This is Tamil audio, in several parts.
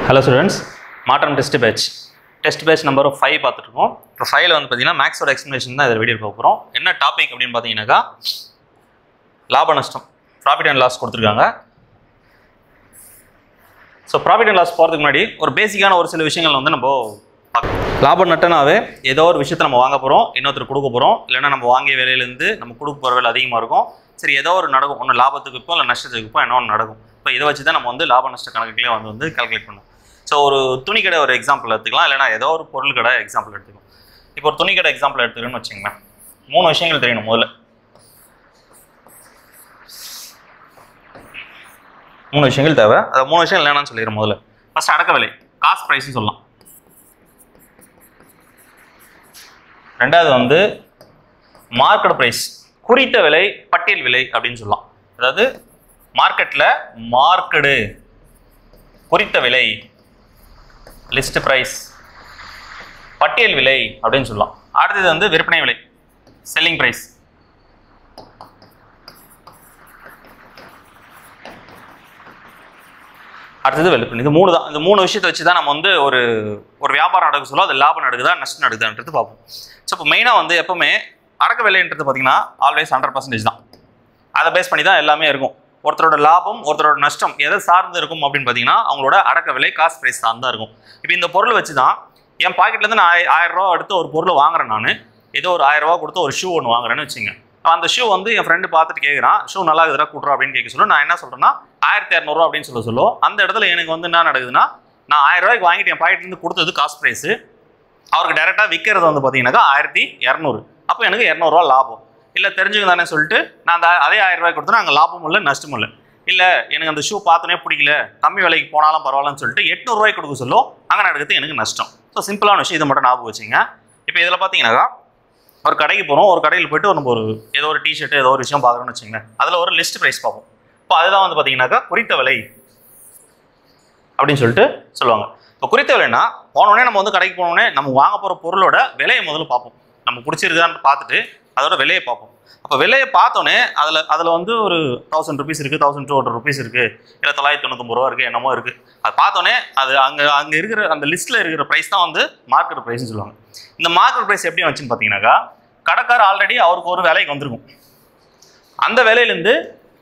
Hello students, Matram test batch number 5 பார்த்துட்டுருக்கோம். இப்போ 5ல வந்து பார்த்தீங்கன்னா மேக்ஸோட எக்ஸ்பிளனேஷன் தான் இந்த வீடியோ பார்க்க போகிறோம். என்ன டாபிக் அப்படின்னு பார்த்தீங்கன்னாக்கா லாப நஷ்டம், ப்ராஃபிட் அண்ட் லாஸ் கொடுத்துருக்காங்க. ஸோ ப்ராஃபிட் அண்ட் லாஸ் போகிறதுக்கு முன்னாடி ஒரு பேசிக்கான ஒரு சில விஷயங்கள் வந்து நம்ம பார்க்கலாம். லாப நட்டனாவே ஏதோ ஒரு விஷயத்தை நம்ம வாங்க போகிறோம், இன்னொருத்தர் கொடுக்க போகிறோம், இல்லைன்னா நம்ம வாங்கிய வேலையிலேருந்து நம்ம கொடுக்க போகிற வேலை அதிகமாக இருக்கும். சரி, ஏதோ ஒரு நடக்கும், ஒன்று லாபத்துக்கு இப்போ இல்லை நஷ்டத்துக்கு இப்போ என்ன ஒன்று நடக்கும். இப்போ இதை வச்சு தான் நம்ம வந்து லாப நஷ்ட கணக்குகளே வந்து கால்குலேட் பண்ணுவோம். ஸோ ஒரு துணி கடை ஒரு எக்ஸாம்பிள் எடுத்துக்கலாம், இல்லைனா ஏதோ ஒரு பொருள் கடை எக்ஸாம்பிள் எடுத்துக்கலாம். இப்போ ஒரு துணி கடை எக்ஸாம்பிள் எடுத்துக்கணும்னு வச்சுங்களேன். 3 விஷயங்கள் தெரியணும். முதல்ல 3 விஷயங்கள் தேவை. அது 3 விஷயங்கள் என்னன்னு சொல்லிடுறேன். முதல்ல ஃபர்ஸ்ட் அடக்க விலை, காஸ்ட் ப்ரைஸ்னு சொல்லலாம். ரெண்டாவது வந்து மார்க்கெட் ப்ரைஸ், குறித்த விலை, பட்டியல் விலை அப்படின்னு சொல்லலாம். அதாவது மார்க்கெட்டில் மார்க்கெடு குறித்த விலை, லிஸ்ட் பிரைஸ், பட்டியல் விலை அப்படின்னு சொல்லலாம். அடுத்தது வந்து விற்பனை விலை, செல்லிங் பிரைஸ். அடுத்தது விற்பனை. இது 3 தான். இந்த 3 விஷயத்தை வச்சு தான் நம்ம வந்து ஒரு வியாபாரம் நடக்க சொல்லுவோம். அது லாபம் நடக்குதா நஷ்டம் நடக்குதான்றது பார்ப்போம். ஸோ இப்போ மெயினாக வந்து எப்பவுமே அடக்க விலைன்றது பார்த்தீங்கன்னா ஆல்வேஸ் 100% தான். அதை பேஸ் பண்ணி தான் எல்லாமே இருக்கும். ஒருத்தரோட லாபம், ஒருத்தரோட நஷ்டம் எதை சார்ந்து இருக்கும் அப்படின்னு பார்த்தீங்கன்னா அவங்களோட அடக்க விலை, காஸ்ட் ப்ரைஸ் சார்ந்தா இருக்கும். இப்போ இந்த பொருள் வச்சு தான் என் பாக்கெட்லேருந்து நான் 1000 ரூபா எடுத்து ஒரு பொருளை வாங்குறேன். நான் ஏதோ ஒரு 1000 ரூபா கொடுத்து ஒரு ஷூ ஒன்று வாங்குறேன்னு வச்சுங்க. அந்த ஷூ வந்து என் ஃப்ரெண்டு பார்த்துட்டு கேட்குறான், ஷூ நல்லா இருக்குதா கூட்டுறா அப்படின்னு கேட்க சொல்ல, நான் என்ன சொல்கிறேன்னா 1200 ரூபா அப்படின்னு சொல்லுவோம். அந்த இடத்துல எனக்கு வந்து என்ன நடக்குதுன்னா, நான் 1000 ரூபாய்க்கு வாங்கிட்டு என் பாக்கெட்லேருந்து கொடுத்தது காஸ்ட் ப்ரைஸு, அவருக்கு டேரெக்டாக விற்கிறது வந்து பார்த்தீங்கன்னாக்கா 1200. அப்போ எனக்கு 200 ரூபா லாபம். இல்லை தெரிஞ்சுக்க தானே சொல்லிட்டு நான் அந்த அதே 1000 ரூபாய்க்கு கொடுத்தா அங்கே லாபமும் இல்லை நஷ்டமும் இல்லை. இல்லை எனக்கு அந்த ஷூ பார்த்தோன்னே பிடிக்கல, கம்மி விலைக்கு போனாலும் பரவாயில்லன்னு சொல்லிட்டு 800 ரூபாய்க்கு கொடுக்க சொல்லும், அங்கே நடக்குது எனக்கு நஷ்டம். ஸோ சிம்பிளான விஷயம், இதை மட்டும் ஞாபகம் வச்சுங்க. இப்போ இதில் பார்த்தீங்கன்னாக்கா ஒரு கடைக்கு போகிறோம், ஒரு கடையில் போய்ட்டு நம்ம ஏதோ ஒரு டிஷர்ட்டு ஏதோ ஒரு விஷயம் பார்க்குறோன்னு வச்சுங்களேன். அதில் ஒரு லிஸ்ட் ப்ரைஸ் பார்ப்போம். இப்போ அதுதான் வந்து பார்த்தீங்கன்னாக்கா குறித்த விலை அப்படின்னு சொல்லிட்டு சொல்லுவாங்க. இப்போ குறித்த விலைன்னா போனோடனே நம்ம வந்து கடைக்கு போனோடனே நம்ம வாங்க போகிற பொருளோட விலையை முதல்ல பார்ப்போம். நம்ம பிடிச்சிருக்கான்னு பார்த்துட்டு அதோட விலையை பார்ப்போம். அப்போ விலையை பார்த்தோன்னே அதில் வந்து ஒரு 1000 ருபீஸ் இருக்குது, 1200 ருபீஸ் இருக்குது, இல்லை 999 ரூபா இருக்குது, என்னமோ இருக்குது. அது பார்த்தோன்னே அது அங்கே இருக்கிற அந்த லிஸ்ட்டில் இருக்கிற ப்ரைஸ் தான் வந்து மார்க்கெட் ப்ரைஸ்னு சொல்லுவாங்க. இந்த மார்க்கெட் ப்ரைஸ் எப்படி வந்துச்சுன்னு பார்த்தீங்கன்னாக்கா, கடைக்காரர் ஆல்ரெடி அவருக்கு ஒரு விலைக்கு வந்திருக்கும். அந்த விலையிலேருந்து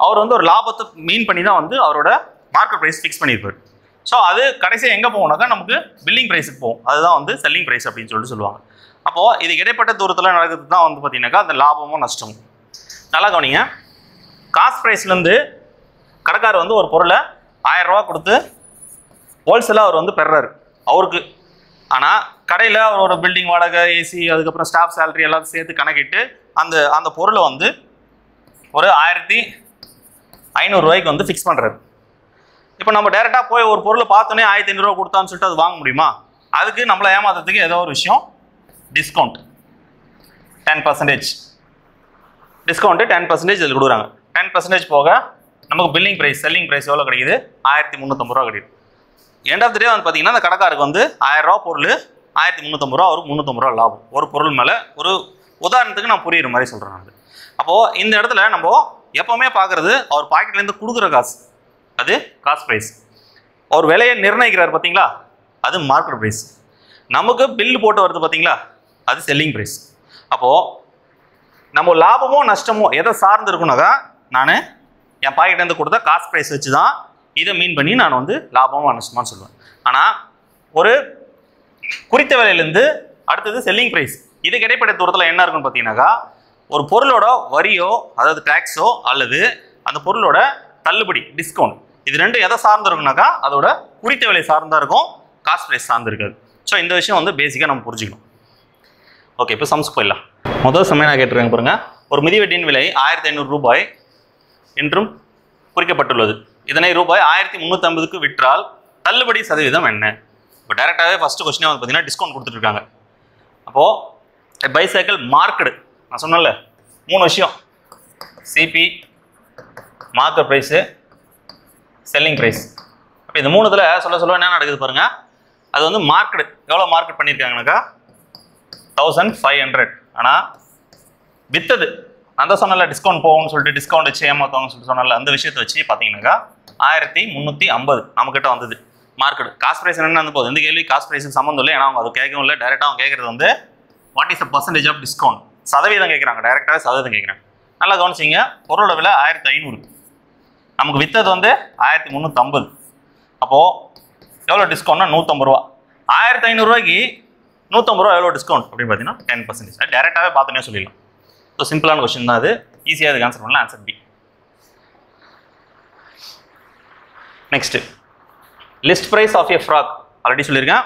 அவர் வந்து ஒரு லாபத்தை மீன் பண்ணி தான் வந்து அவரோட மார்க்கெட் ப்ரைஸ் ஃபிக்ஸ் பண்ணியிருப்பார். ஸோ அது கடைசியாக எங்கே போகணுனாக்கா நமக்கு பில்லிங் ப்ரைஸுக்கு போகும். அதுதான் வந்து செல்லிங் ப்ரைஸ் அப்படின்னு சொல்லிட்டு சொல்லுவாங்க. அப்போது இது இடைப்பட்ட தூரத்தில் நடக்கிறது தான் வந்து பார்த்தீங்கன்னாக்கா அந்த லாபமும் நஷ்டமும். நல்லா கவனிங்க. காஸ்ட் ப்ரைஸ்லேருந்து கடைக்காரர் வந்து ஒரு பொருளை 1000 ரூபா கொடுத்து ஹோல்சேலாக அவர் வந்து பெறாரு அவருக்கு. ஆனால் கடையில் அவரோட பில்டிங் வாடகை, ஏசி, அதுக்கப்புறம் ஸ்டாஃப் சேலரி எல்லாம் சேர்த்து கணக்கிட்டு அந்த பொருளை வந்து ஒரு 1500 ரூபாய்க்கு வந்து ஃபிக்ஸ் பண்ணுறாரு. இப்போ நம்ம டேரெக்டாக போய் ஒரு பொருளை பார்த்தோன்னே 1500 ரூபா கொடுத்தான்னு சொல்லிட்டு அது வாங்க முடியுமா? அதுக்கு நம்மளை ஏமாத்துறதுக்கு ஏதோ ஒரு விஷயம், டிஸ்கவுண்ட் 10%. டிஸ்கவுண்ட்டு 10% இதில் கொடுக்குறாங்க. 10% போக நமக்கு பில்லிங் ப்ரைஸ், செல்லிங் ப்ரைஸ் எவ்வளோ கிடைக்குது? 1350 ரூபா கிடைக்குது. எண்ட் ஆஃப் த டே வந்து பார்த்தீங்கன்னா அந்த கடைக்காருக்கு வந்து 1000 ரூபா பொருள் 1350 ரூபா, அவருக்கு 350 ரூபா லாபம். ஒரு பொருள் மேலே ஒரு உதாரணத்துக்கு நான் புரியுற மாதிரி சொல்கிறேன் நான். அப்போது இந்த இடத்துல நம்ம எப்போவுமே பார்க்குறது அவர் பாக்கெட்லேருந்து கொடுக்குற காசு, அது காஸ்ட் ப்ரைஸ். அவர் விலையை நிர்ணயிக்கிறார் பார்த்தீங்களா, அது மார்க்கெட் ப்ரைஸ். நமக்கு பில்லு போட்டு வருது பார்த்தீங்களா, அது செல்லிங் ப்ரைஸ். அப்போது நம்ம லாபமோ நஷ்டமோ எதை சார்ந்து இருக்குனாக்கா, நான் என் பாக்கெட்லேருந்து கொடுத்த காஸ்ட் ப்ரைஸ் வச்சு தான் இதை மீன் பண்ணி நான் வந்து லாபமோ நஷ்டமானு சொல்லுவேன். ஆனால் ஒரு குறித்த விலையிலேருந்து அடுத்தது செல்லிங் ப்ரைஸ், இது இடைப்பட்ட தூரத்தில் என்ன இருக்குன்னு பார்த்தீங்கன்னாக்கா, ஒரு பொருளோட வரியோ அதாவது டேக்ஸோ அல்லது அந்த பொருளோட தள்ளுபடி, டிஸ்கவுண்ட், இது ரெண்டும் எதை சார்ந்து இருக்குனாக்கா அதோட குறித்த விலை சார்ந்தா இருக்கும், காஸ்ட் ப்ரைஸ் சார்ந்து இருக்காது. ஸோ இந்த விஷயம் வந்து பேசிக்காக நம்ம புரிஞ்சுக்கணும். ஓகே, இப்போ சம்ஸ் போயிடலாம். முதல் சமயம் நான் கேட்டிருக்கேன் பாருங்க. ஒரு மிதிவெட்டியின் விலை 1500 ரூபாய் என்றும் குறிக்கப்பட்டுள்ளது. இதனை ரூபாய் 1350க்கு விற்றால் தள்ளுபடி சதவீதம் என்ன? இப்போ டேரெக்டாகவே ஃபஸ்ட்டு கொஸ்டினே வந்து பார்த்தீங்கன்னா டிஸ்கவுண்ட் கொடுத்துட்ருக்காங்க. அப்போது பைசைக்கிள் மார்க்கெடு நான் சொன்னல 3 விஷயம், CP, market price, selling price. அப்போ இந்த 3த்தில் சொல்ல என்ன நடக்குது பாருங்கள். அது வந்து மார்க்கெடு எவ்வளோ மார்க்கெட் பண்ணியிருக்காங்கனாக்கா 1500. ஆனால் வித்தது நான் தான் சொன்னல டிஸ்கவுண்ட் போகும்னு சொல்லிட்டு, டிஸ்கவுண்ட் வச்சு ஏமாற்றுவாங்கன்னு சொல்லிட்டு சொன்னல, அந்த விஷயத்தை வச்சு பார்த்தீங்கன்னாக்கா 1350 நம்மக்கிட்ட வந்தது. மார்க்கெட் காஸ்ட் ப்ரைஸ் என்னன்னு வந்து போகுது. இந்த கேள்வி காஸ்ட் ப்ரைஸுக்கு சம்மந்தம் இல்லை. ஏன்னா அவங்க அது கேட்கவும் இல்லை. டேரெக்டாக அவங்க கேட்குறது வந்து what is the percentage of discount, சதவீதம் கேட்குறாங்க. டேரெக்டாக சதவீதம் கேட்குறாங்க. நல்லா கவனிச்சிங்க. பொருளோட விலை 1500, நமக்கு விற்றது வந்து 1350. அப்போது எவ்வளோ டிஸ்கவுண்ட்னா 150 ரூபா. 1500 ரூபாய்க்கு 150 ரூபா எவ்வளோ டிஸ்கவுண்ட் அப்படின்னு பார்த்தீங்கன்னா 10%. அது டேரெக்டாகவே பார்த்துனே சொல்லிடலாம். ஸோ சிம்பிளான கொஸ்டின் தான் அது. ஈஸியாக அதுக்கு ஆன்சர் பண்ணலாம். Answer B. Next, list price of a frock already சொல்லியிருக்கேன்.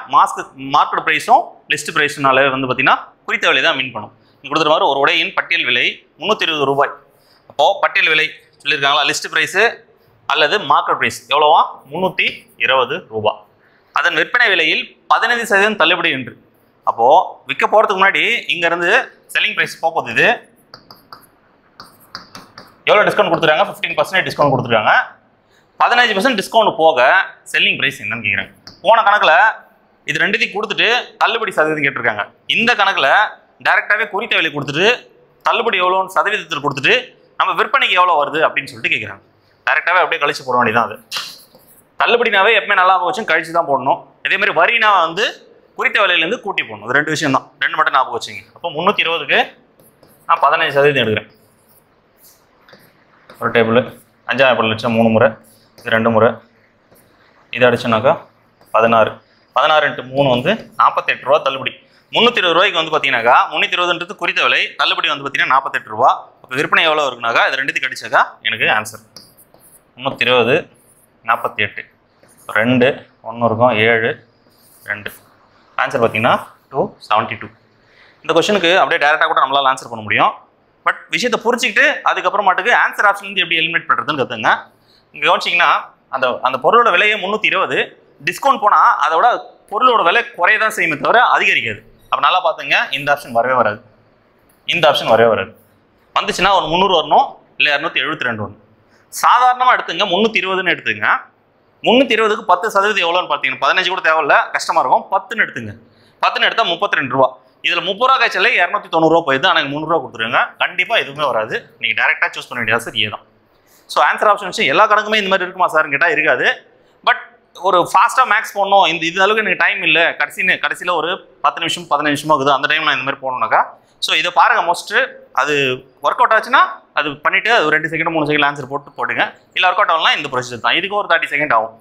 மார்க்கெட் ப்ரைஸும் லிஸ்ட் ப்ரைஸ்னால வந்து பார்த்தீங்கன்னா குறித்த விலை தான் மீன் பண்ணும். இங்கே கொடுத்துற மாதிரி ஒரு உடையின் பட்டியல் விலை 320 ரூபாய். அப்போது பட்டியல் விலை சொல்லியிருக்காங்களா, லிஸ்ட் ப்ரைஸு அல்லது மார்க்கெட் ப்ரைஸ் எவ்வளோவா 320 ரூபாய். அதன் விற்பனை விலையில் 15% தள்ளுபடி என்று. அப்போது விற்க போகிறதுக்கு முன்னாடி இங்கேருந்து செல்லிங் ப்ரைஸ் போகுது. இது எவ்வளோ டிஸ்கவுண்ட் கொடுத்துருக்காங்க, 15% டிஸ்கவுண்ட் கொடுத்துருக்காங்க. 15% டிஸ்கவுண்ட் போக செல்லிங் ப்ரைஸ் என்னன்னு கேட்குறாங்க. போன கணக்கில் இது ரெண்டுத்தையும் கொடுத்துட்டு தள்ளுபடி சதவீதம் கேட்டிருக்காங்க. இந்த கணக்கில் டைரெக்டாகவே குறித்த விலை கொடுத்துட்டு தள்ளுபடி எவ்வளோன்னு சதவீதத்தில் கொடுத்துட்டு நம்ம விற்பனைக்கு எவ்வளோ வருது அப்படின்னு சொல்லிட்டு கேட்குறாங்க. டைரெக்டாகவே அப்படியே கழிச்சு போட வேண்டியதான். அது தள்ளுபடினாவே எப்பவுமே நல்லா போச்சும் கழிச்சு தான் போடணும். இதேமாதிரி வரினா வந்து குறித்த விலையிலேருந்து கூட்டி போடணும். அது ரெண்டு விஷயம் தான். ரெண்டு மட்டும் ஞாபகம் வச்சுங்க. அப்போ 320க்கு நான் 15% எடுக்கிறேன். ஒரு டேபிள் 5,000 லட்சம் 3 முறை, இது 2 முறை, இதை அடிச்சோன்னாக்கா 16 × 3 வந்து 48 ரூபா தள்ளுபடி. 320 ரூபாய்க்கு வந்து பார்த்தீங்கன்னாக்கா 320ன்றது குறித்த விலை, தள்ளுபடி வந்து பார்த்தீங்கன்னா 48 ரூபா. அப்போ விற்பனை எவ்வளோ இருக்குனாக்கா இது ரெண்டுத்தையும் கடிச்சாக்கா எனக்கு ஆன்சர் 320 48 2 1 இருக்கும் 7 2 ஆன்சர் பார்த்தீங்கன்னா 272. இந்த கொஸ்டினுக்கு அப்படியே டேரெக்டாக கூட நம்மளால் ஆன்சர் பண்ண முடியும். பட் விஷயத்தை புரிஞ்சிக்கிட்டு அதுக்கப்புறமாட்டுக்கு ஆன்சர் ஆப்ஷன்லேருந்து எப்படி எலிமினேட் பண்ணுறதுன்னு கற்றுங்க. இங்கே கவனிச்சிங்கன்னா அந்த பொருளோட விலையை 320, டிஸ்கவுண்ட் போனால் அதோட பொருளோட விலை குறைய தான் செய்யுமே தவிர அதிகரிக்காது. அப்போ நல்லா பார்த்துங்க, இந்த ஆப்ஷன் வரவே வராது. இந்த ஆப்ஷன் வரவே வராது. வந்துச்சுன்னா ஒரு 300 வரணும், இல்லை 272 வரணும். சாதாரணமாக எடுத்துங்க 320ன்னு எடுத்துங்க. 320க்கு 10% எவ்வளோன்னு பார்த்தீங்கன்னா 15 கூட தேவையில்ல, கஷ்டமாக இருக்கும். 10ன்னு எடுத்துங்க. 10ன்னு எடுத்தால் 32 ரூபா. இதில் 30 ரூபா காய்ச்சல 290 ரூபா போயிடுது. ஆனால் 300 ரூபா கொடுத்துருங்க. கண்டிப்பாக எதுவுமே வராது. நீங்கள் டேரெக்டாக சூஸ் பண்ண வேண்டியது சார் ஏ தான். ஸோ ஆன்சர் ஆப்ஷன் வச்சு எல்லா கணக்குமே இந்த மாதிரி இருக்குமா சார்னு கேட்டால் இருக்காது. பட் ஒரு ஃபாஸ்ட்டாக மேக்ஸ் போடணும், இந்த அளவுக்கு எனக்கு டைம் இல்லை, கடைசியில் ஒரு 10 நிமிஷம் 15 நிமிஷமாக இருக்குது, அந்த டைமில் இந்த மாதிரி போடணுனாக்கா ஸோ இதை பாருங்கள். மோஸ்ட்டு அது ஒர்க் அவுட் ஆச்சுன்னா அது பண்ணிவிட்டு அது 2 செகண்ட் 3 செகண்ட் ஆன்சர் போட்டுங்க. இல்லை ஒர்க் அவுட் ஆகலாம் இந்த ப்ரொசீஜர் தான். இதுக்கு ஒரு 30 செகண்ட் ஆகும்.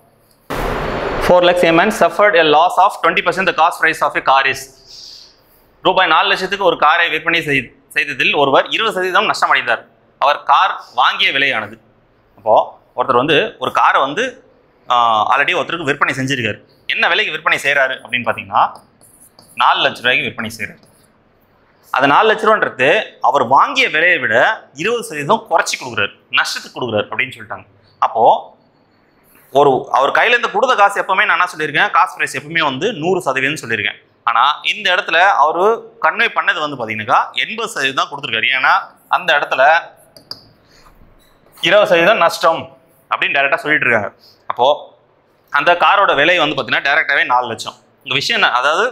4 lakhs a man suffered a loss of 20% the cost price of a car is. ரூபாய் 4 லட்சத்துக்கு ஒரு காரை விற்பனை செய்ததில் ஒருவர் 20% நஷ்டம் அடைந்தார். அவர் கார் வாங்கிய விலையானது. அப்போது ஒருத்தர் வந்து ஒரு காரை வந்து ஆல்ரெடி ஒருத்தருக்கு விற்பனை செஞ்சுருக்காரு. என்ன விலைக்கு விற்பனை செய்கிறாரு அப்படின்னு பார்த்தீங்கன்னா 4 லட்ச ரூபாய்க்கு விற்பனை செய்கிறார். அது 4 லட்ச ரூபான்றது அவர் வாங்கிய விலையை விட 20% குறைச்சி கொடுக்குறாரு, நஷ்டத்துக்கு கொடுக்குறாரு அப்படின்னு சொல்லிட்டாங்க. அப்போது அவர் கையிலேருந்து கொடுத்த காசு எப்பவுமே நான் என்ன சொல்லியிருக்கேன், காஸ்ட் ப்ரைஸ் எப்பவுமே வந்து 100% சொல்லியிருக்கேன். ஆனால் இந்த இடத்துல அவர் கன்வே பண்ணது வந்து பார்த்தீங்கன்னாக்கா 80% தான் கொடுத்துருக்காரு. ஏன்னா அந்த இடத்துல 20% நஷ்டம் அப்படின்னு டேரெக்டாக சொல்லிட்டு இருக்காங்க. அப்போது அந்த காரோட விலை வந்து பார்த்தீங்கன்னா டேரெக்டாகவே 4 லட்சம். இங்கே விஷயம் என்ன, அதாவது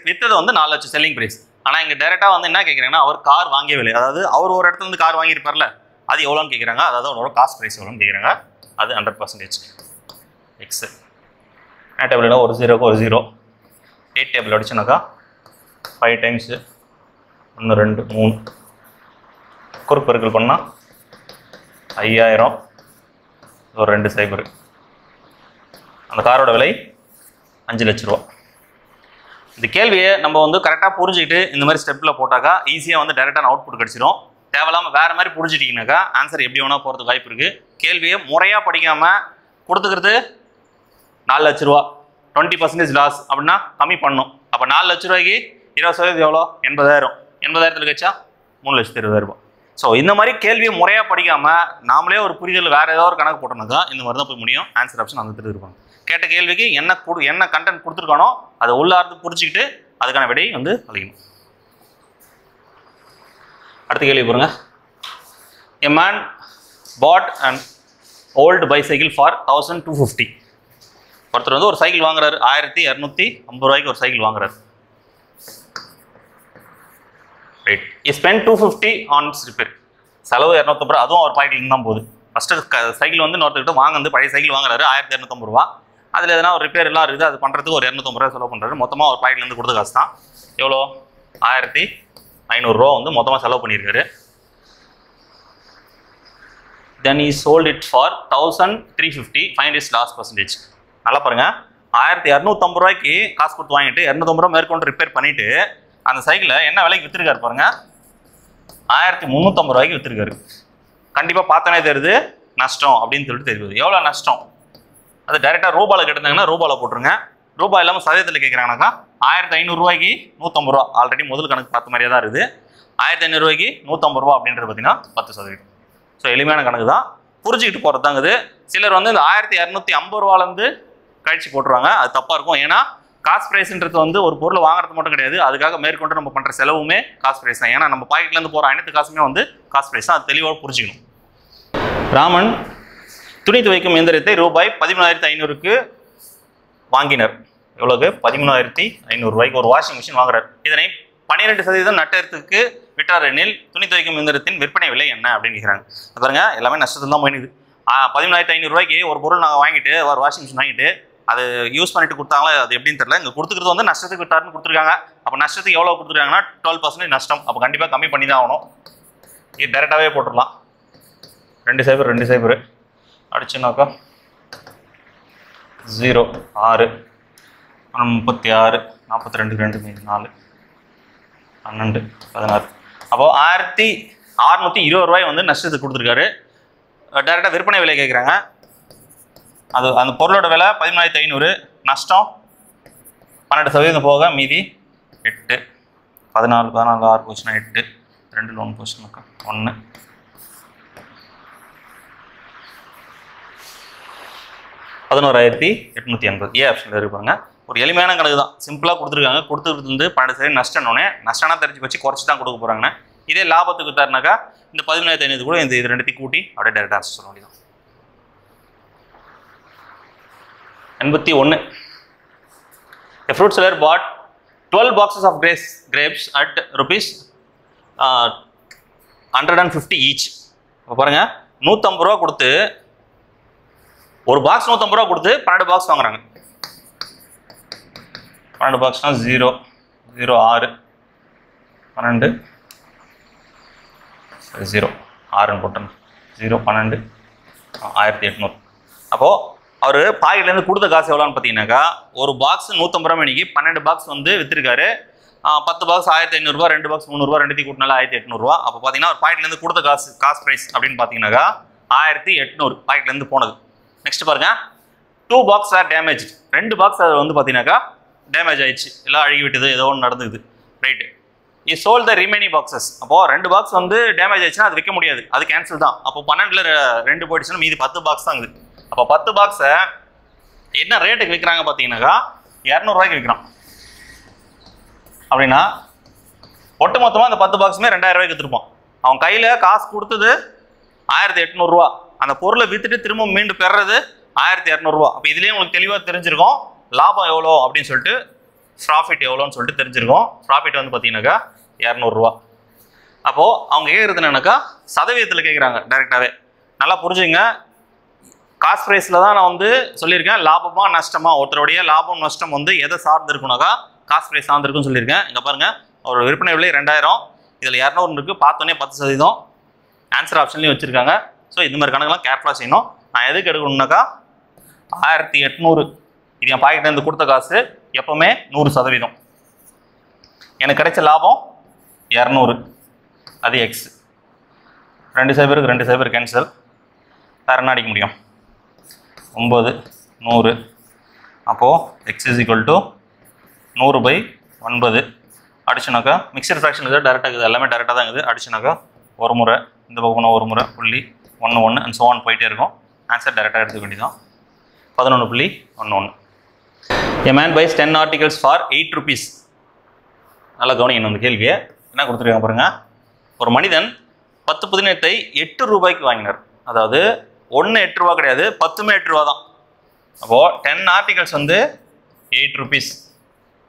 விற்றது வந்து 4 லட்சம் செல்லிங் ப்ரைஸ். ஆனால் இங்கே டேரெக்டாக வந்து என்ன கேட்குறாங்கன்னா அவர் கார் வாங்கிய விலை, அதாவது அவர் ஒரு இடத்துல இருந்து கார் வாங்கியிருப்பார்ல, அது எவ்வளோன்னு கேட்குறாங்க. அதாவது அவரோட காஸ்ட் ப்ரைஸ் எவ்வளோன்னு கேட்குறாங்க. அது 100%. எக்ஸ் டேபிளில் ஒரு 0க்கு ஒரு 0, 8 டேபிள் அடிச்சோன்னாக்கா 5 டைம்ஸு 1 2 3 குறுப்பெருக்கல் பண்ணால் 5000, ஒரு 2 சைபர். அந்த காரோட விலை 5 லட்ச ரூபா. இந்த கேள்வியை நம்ம வந்து கரெக்டாக புரிஞ்சுக்கிட்டு இந்த மாதிரி ஸ்டெப்பில் போட்டாக்கா ஈஸியாக வந்து டேரெக்டான அவுட்புட் கிடச்சிடும். தேவையில்லாமல் வேறு மாதிரி புரிஞ்சிட்டிங்கனாக்கா ஆன்சர் எப்படி வேணால் போகிறதுக்கு வாய்ப்பு இருக்குது. கேள்வியை முறையாக படிக்காமல் கொடுத்துக்கிறது 4 லட்ச ரூபா, 20% லாஸ் அப்படின்னா கம்மி பண்ணணும். அப்போ 4 லட்ச ரூபாய்க்கு 20% எவ்வளோ, 80,000. 80,000 கழிச்சா 3,20,000 ரூபா. ஸோ இந்த மாதிரி கேள்வியை முறையாக படிக்காமல் நாமளே ஒரு புரிதல் வேறு ஏதாவது ஒரு கணக்கு போட்டோம்னாக்கா இந்த மாதிரி தான் போய் முடியும். ஆன்சர் ஆப்ஷன் அந்த திரு இருப்பாங்க. கேட்ட கேள்விக்கு என்ன கண்டென்ட் கொடுத்துருக்கானோ அதை உள்ளார்ந்து புரிஞ்சுக்கிட்டு அதுக்கான விடையை வந்து அழிக்கணும். அடுத்த கேள்வி பாருங்க. A man bought an old bicycle for 1,250. ஒருத்தர் வந்து ஒரு சைக்கிள் வாங்குறாரு, 1,250 ரூபாய்க்கு ஒரு சைக்கிள் வாங்குறாரு. Right. He spent 250 on repair. செலவு 250 ரூபா, அதுவும் அவர் பாக்கெட்லேருந்து தான் போகுது. ஃபஸ்ட்டு சைக்கிள் வந்து இன்னொருத்தர்கிட்ட வாங்குறது, பழைய சைக்கிள் வாங்குறாரு 1,250 ரூபா. அதில் எதனா ஒரு ரிப்பேர் எல்லாம் இருக்குது, அது பண்ணுறதுக்கு ஒரு 250 ரூபா செலவு பண்ணுறாரு. மொத்தமாக ஒரு பாக்கெட்லேருந்து கொடுத்த காசு தான் எவ்வளோ 1500 ரூபா வந்து மொத்தமாக செலவு பண்ணியிருக்காரு. தென் he sold it for 1350. find its loss percentage. நல்லா பாருங்க, 1250 ரூபாய்க்கு காசு கொடுத்து வாங்கிட்டு 250 ரூபா மேற்கொண்டு ரிப்பேர் பண்ணிட்டு அந்த சைக்கிளை என்ன விலைக்கு வித்துருக்காரு பாருங்க, 1350 ரூபாய்க்கு வித்துருக்காரு. கண்டிப்பாக பார்த்தோன்னே தெரியுது நஷ்டம் அப்படின்னு சொல்லிட்டு தெரியுது. எவ்வளோ நஷ்டம் அது டைரெக்டாக ரூபாவில் கேட்டிருந்தாங்கன்னா ரூபாவில் போட்டுருங்க. ரூபாய் இல்லாமல் சதவீதத்தில் கேட்குறாங்கனாக்கா 1500 ரூபாய்க்கு 150 ரூபா. ஆல்ரெடி முதல் கணக்கு பார்த்த மாதிரியே தான் இருக்குது. 1500 ரூபாய்க்கு 150 ரூபா அப்படின்றது பார்த்தீங்கன்னா 10%. ஸோ எளிமையான கணக்கு தான், புரிஞ்சுக்கிட்டு போகிறது தாங்குது. சிலர் வந்து இந்த 1250 ரூபாலேருந்து கழிச்சு போட்டுருவாங்க, அது தப்பாக இருக்கும். ஏன்னா காஸ்ட் ப்ரைஸ்ன்றது வந்து ஒரு பொருள் வாங்குறது மட்டும் கிடையாது, அதுக்காக மேற்கொண்டு நம்ம பண்ணுற செலவுமே காஸ்ட் ப்ரைஸ் தான். ஏன்னா நம்ம பாக்கெட்லேருந்து போகிற அனைத்து காசுமே வந்து காஸ்ட் ப்ரைஸ் தான், அது தெளிவாக புரிஞ்சுக்கணும். ராமன் துணி துவைக்கும் இயந்திரத்தை ரூபாய் 13,500க்கு வாங்கினர். எவ்வளோக்கு 13,500 ரூபாய்க்கு ஒரு வாஷிங் மிஷின் வாங்குறாரு. இதனை 12% நட்டத்துக்கு விட்டார் எனில் துணி துவைக்கும் இயந்திரத்தின் விற்பனை விலை என்ன அப்படின்னு கேட்குறாங்க. பாருங்க, எல்லாமே நஷ்டத்தில் தான் போயிடுது. 13,500 ரூபாய்க்கு ஒரு பொருள் நாங்கள் வாங்கிட்டு ஒரு வாஷிங் மிஷின் வாங்கிட்டு அது யூஸ் பண்ணிட்டு கொடுத்தாங்களா, அது எப்படின்னு தெரியல. இங்கே கொடுத்துக்கிறது வந்து நஷ்டத்துக்கு விட்டாருன்னு கொடுத்துருக்காங்க. அப்போ நஷ்டத்துக்கு எவ்வளோ கொடுத்துருக்காங்கன்னா 12% நஷ்டம். அப்போ கண்டிப்பாக கம்மி பண்ணி தான் ஆகணும். இது டேரெக்டாகவே போட்டுடலாம். 2 அடிச்சுனாக்கா 0 6 36 42 2 4 12 16. அப்போது 1620 ரூபாய் வந்து நஷ்டத்துக்கு கொடுத்துருக்காரு. டேரெக்டாக விற்பனை விலை கேட்குறாங்க. அது அந்த பொருளோட விலை 14,500, நஷ்டம் 12% போக மீதி 8. 14 6 போச்சுன்னா 8, 2 1 போச்சுனாக்கா 1. 11,880. ஏ ஆப்ஷனில் இருப்பாங்க. ஒரு எளிமையான கணக்கு தான், சிம்பிளாக கொடுத்துருக்காங்க. கொடுத்துருது வந்து 12% நஷ்டம்னே, நஷ்டம்னா தெரிஞ்சு வச்சு குறைச்சி தான் கொடுக்க போகிறாங்கண்ணே. இதே லாபத்துக்கு வித்தாருனாக்கா இந்த 17,500 கூட இந்த இது ரெண்டுத்தையும் கூட்டி அப்படியே டேரெக்டாக ஆன்சர் சொல்ல வேண்டியதான். 81. A fruit seller bought 12 boxes of grapes at rupees 150 each. இப்போ பாருங்க, 150 ரூபா கொடுத்து ஒரு பாக்ஸ் 150 ரூபா கொடுத்து 12 பாக்ஸ் வாங்குறாங்க. 12 பாக்ஸ்னா 0 0 6 12 0 6ன்னு போட்டேன். 0 12 1800. அப்போது அவர் பாக்கெட்லேருந்து கொடுத்த காசு எவ்வளோன்னு பார்த்தீங்கன்னாக்கா, ஒரு பாக்ஸ் 150 ரூபா மணிக்கு 12 பாக்ஸ் வந்து விற்றுருக்காரு. 10 பாக்ஸ் 1500 ரூபா, 2 பாக்ஸ் 300 ரூபா, ரெண்டுத்தையும் கூட்டினால 1800 ரூபா. அப்போ பார்த்தீங்கன்னா ஒரு பாக்கெட்லேருந்து கொடுத்த காஸ்ட் ப்ரைஸ் அப்படின்னு பார்த்தீங்கன்னாக்கா 1800 பாக்கெட்லேருந்து போனது. நெக்ஸ்ட் பாருங்க, 2 பாக்ஸ் ஆர் டேமேஜ். 2 பாக்ஸ் அது வந்து பார்த்தீங்கன்னாக்கா டேமேஜ் ஆயிடுச்சு, எல்லாம் அழுகி விட்டது, ஏதோ ஒன்று நடந்துக்குது, right. He sold the remaining boxes. அப்போது 2 பாக்ஸ் வந்து டேமேஜ் ஆயிடுச்சுன்னா அது விற்க முடியாது, அது கேன்சல் தான். அப்போ 12ல் 2 போயிடுச்சுன்னா மீதி 10 பாக்ஸ் தான் இருக்குது. அப்போ 10 பாக்ஸை என்ன ரேட்டுக்கு விற்கிறாங்க பார்த்தீங்கன்னாக்கா 200 ரூபாய்க்கு விற்கிறான். அப்படின்னா ஒட்டு மொத்தமாக அந்த 10 பாக்ஸுமே 2000 ரூபாய்க்கு விற்றுருப்பான். அவன் கையில் காசு கொடுத்தது 1800 ரூபா, அந்த பொருளை விற்றுட்டு திரும்ப மீண்டு பெறது 1200 ரூபா. அப்போ இதுலேயே உங்களுக்கு தெளிவாக தெரிஞ்சிருக்கும் லாபம் எவ்வளோ அப்படின்னு சொல்லிட்டு, ப்ராஃபிட் எவ்வளோன்னு சொல்லிட்டு தெரிஞ்சிருக்கும். ப்ராஃபிட் வந்து பார்த்தீங்கன்னாக்கா 200 ரூபா. அப்போது அவங்க கேட்குறது என்னன்னாக்கா சதவீதத்தில் கேட்குறாங்க டைரெக்டாகவே. நல்லா புரிஞ்சுங்க, காஸ்ட் ப்ரைஸில் தான் நான் வந்து சொல்லியிருக்கேன் லாபமா நஷ்டமா, ஒருத்தருடைய லாபம் நஷ்டம் வந்து எதை சார்ந்து இருக்குனாக்கா காஸ்ட் ப்ரைஸ் சார்ந்திருக்குன்னு சொல்லியிருக்கேன். இங்கே பாருங்கள், அவரோட விற்பனை விலை 2000, இதில் 200 இருக்குது, பார்த்தோன்னே 10%. ஆன்சர் ஆப்ஷன்லேயும் வச்சுருக்காங்க. ஸோ இந்த மாதிரி கணக்கெல்லாம் கேர்ஃபுல்லாக செய்யணும். நான் எதுக்கு எடுக்கணும்னாக்கா 1800, இது என் பாக்கெட்லேருந்து கொடுத்த காசு, எப்போவுமே 100%. எனக்கு கிடைச்ச லாபம் 200, அது எக்ஸ். 2 சைபருக்கு 2 சைபர் கேன்சல். வேறு என்ன அடிக்க முடியும்? 9 100. அப்போது எக்ஸ் இஸ் ஈக்குவல் டு 100/9. அடிச்சுனாக்கா மிக்சர் ஃப்ராக்ஷன் இருக்குது, டேரெக்டாக இருக்குது, எல்லாமே டேரெக்டாக தான் இருக்குது. அடிச்சுனாக்கா ஒரு முறை இந்த பக்கம் ஒரு முறை 0.11 அண்ட் ஸோ ஆன் போயிட்டே இருக்கும். ஆன்சர் டேரெக்டாக எடுத்துக்க வேண்டியதான். 11.11. A man buys 10 articles for 8 rupees. நல்லா கவனிக்கணும் அந்த கேள்வியை. என்ன கொடுத்துருக்காங்க பாருங்கள், ஒரு மனிதன் 10 புதினத்தை 8 ரூபாய்க்கு வாங்கினார். அதாவது 1 8 ரூபா கிடையாது, 10மே 8 ரூபா தான். அப்போது 10 ஆர்டிகல்ஸ் வந்து 8 ருபீஸ்.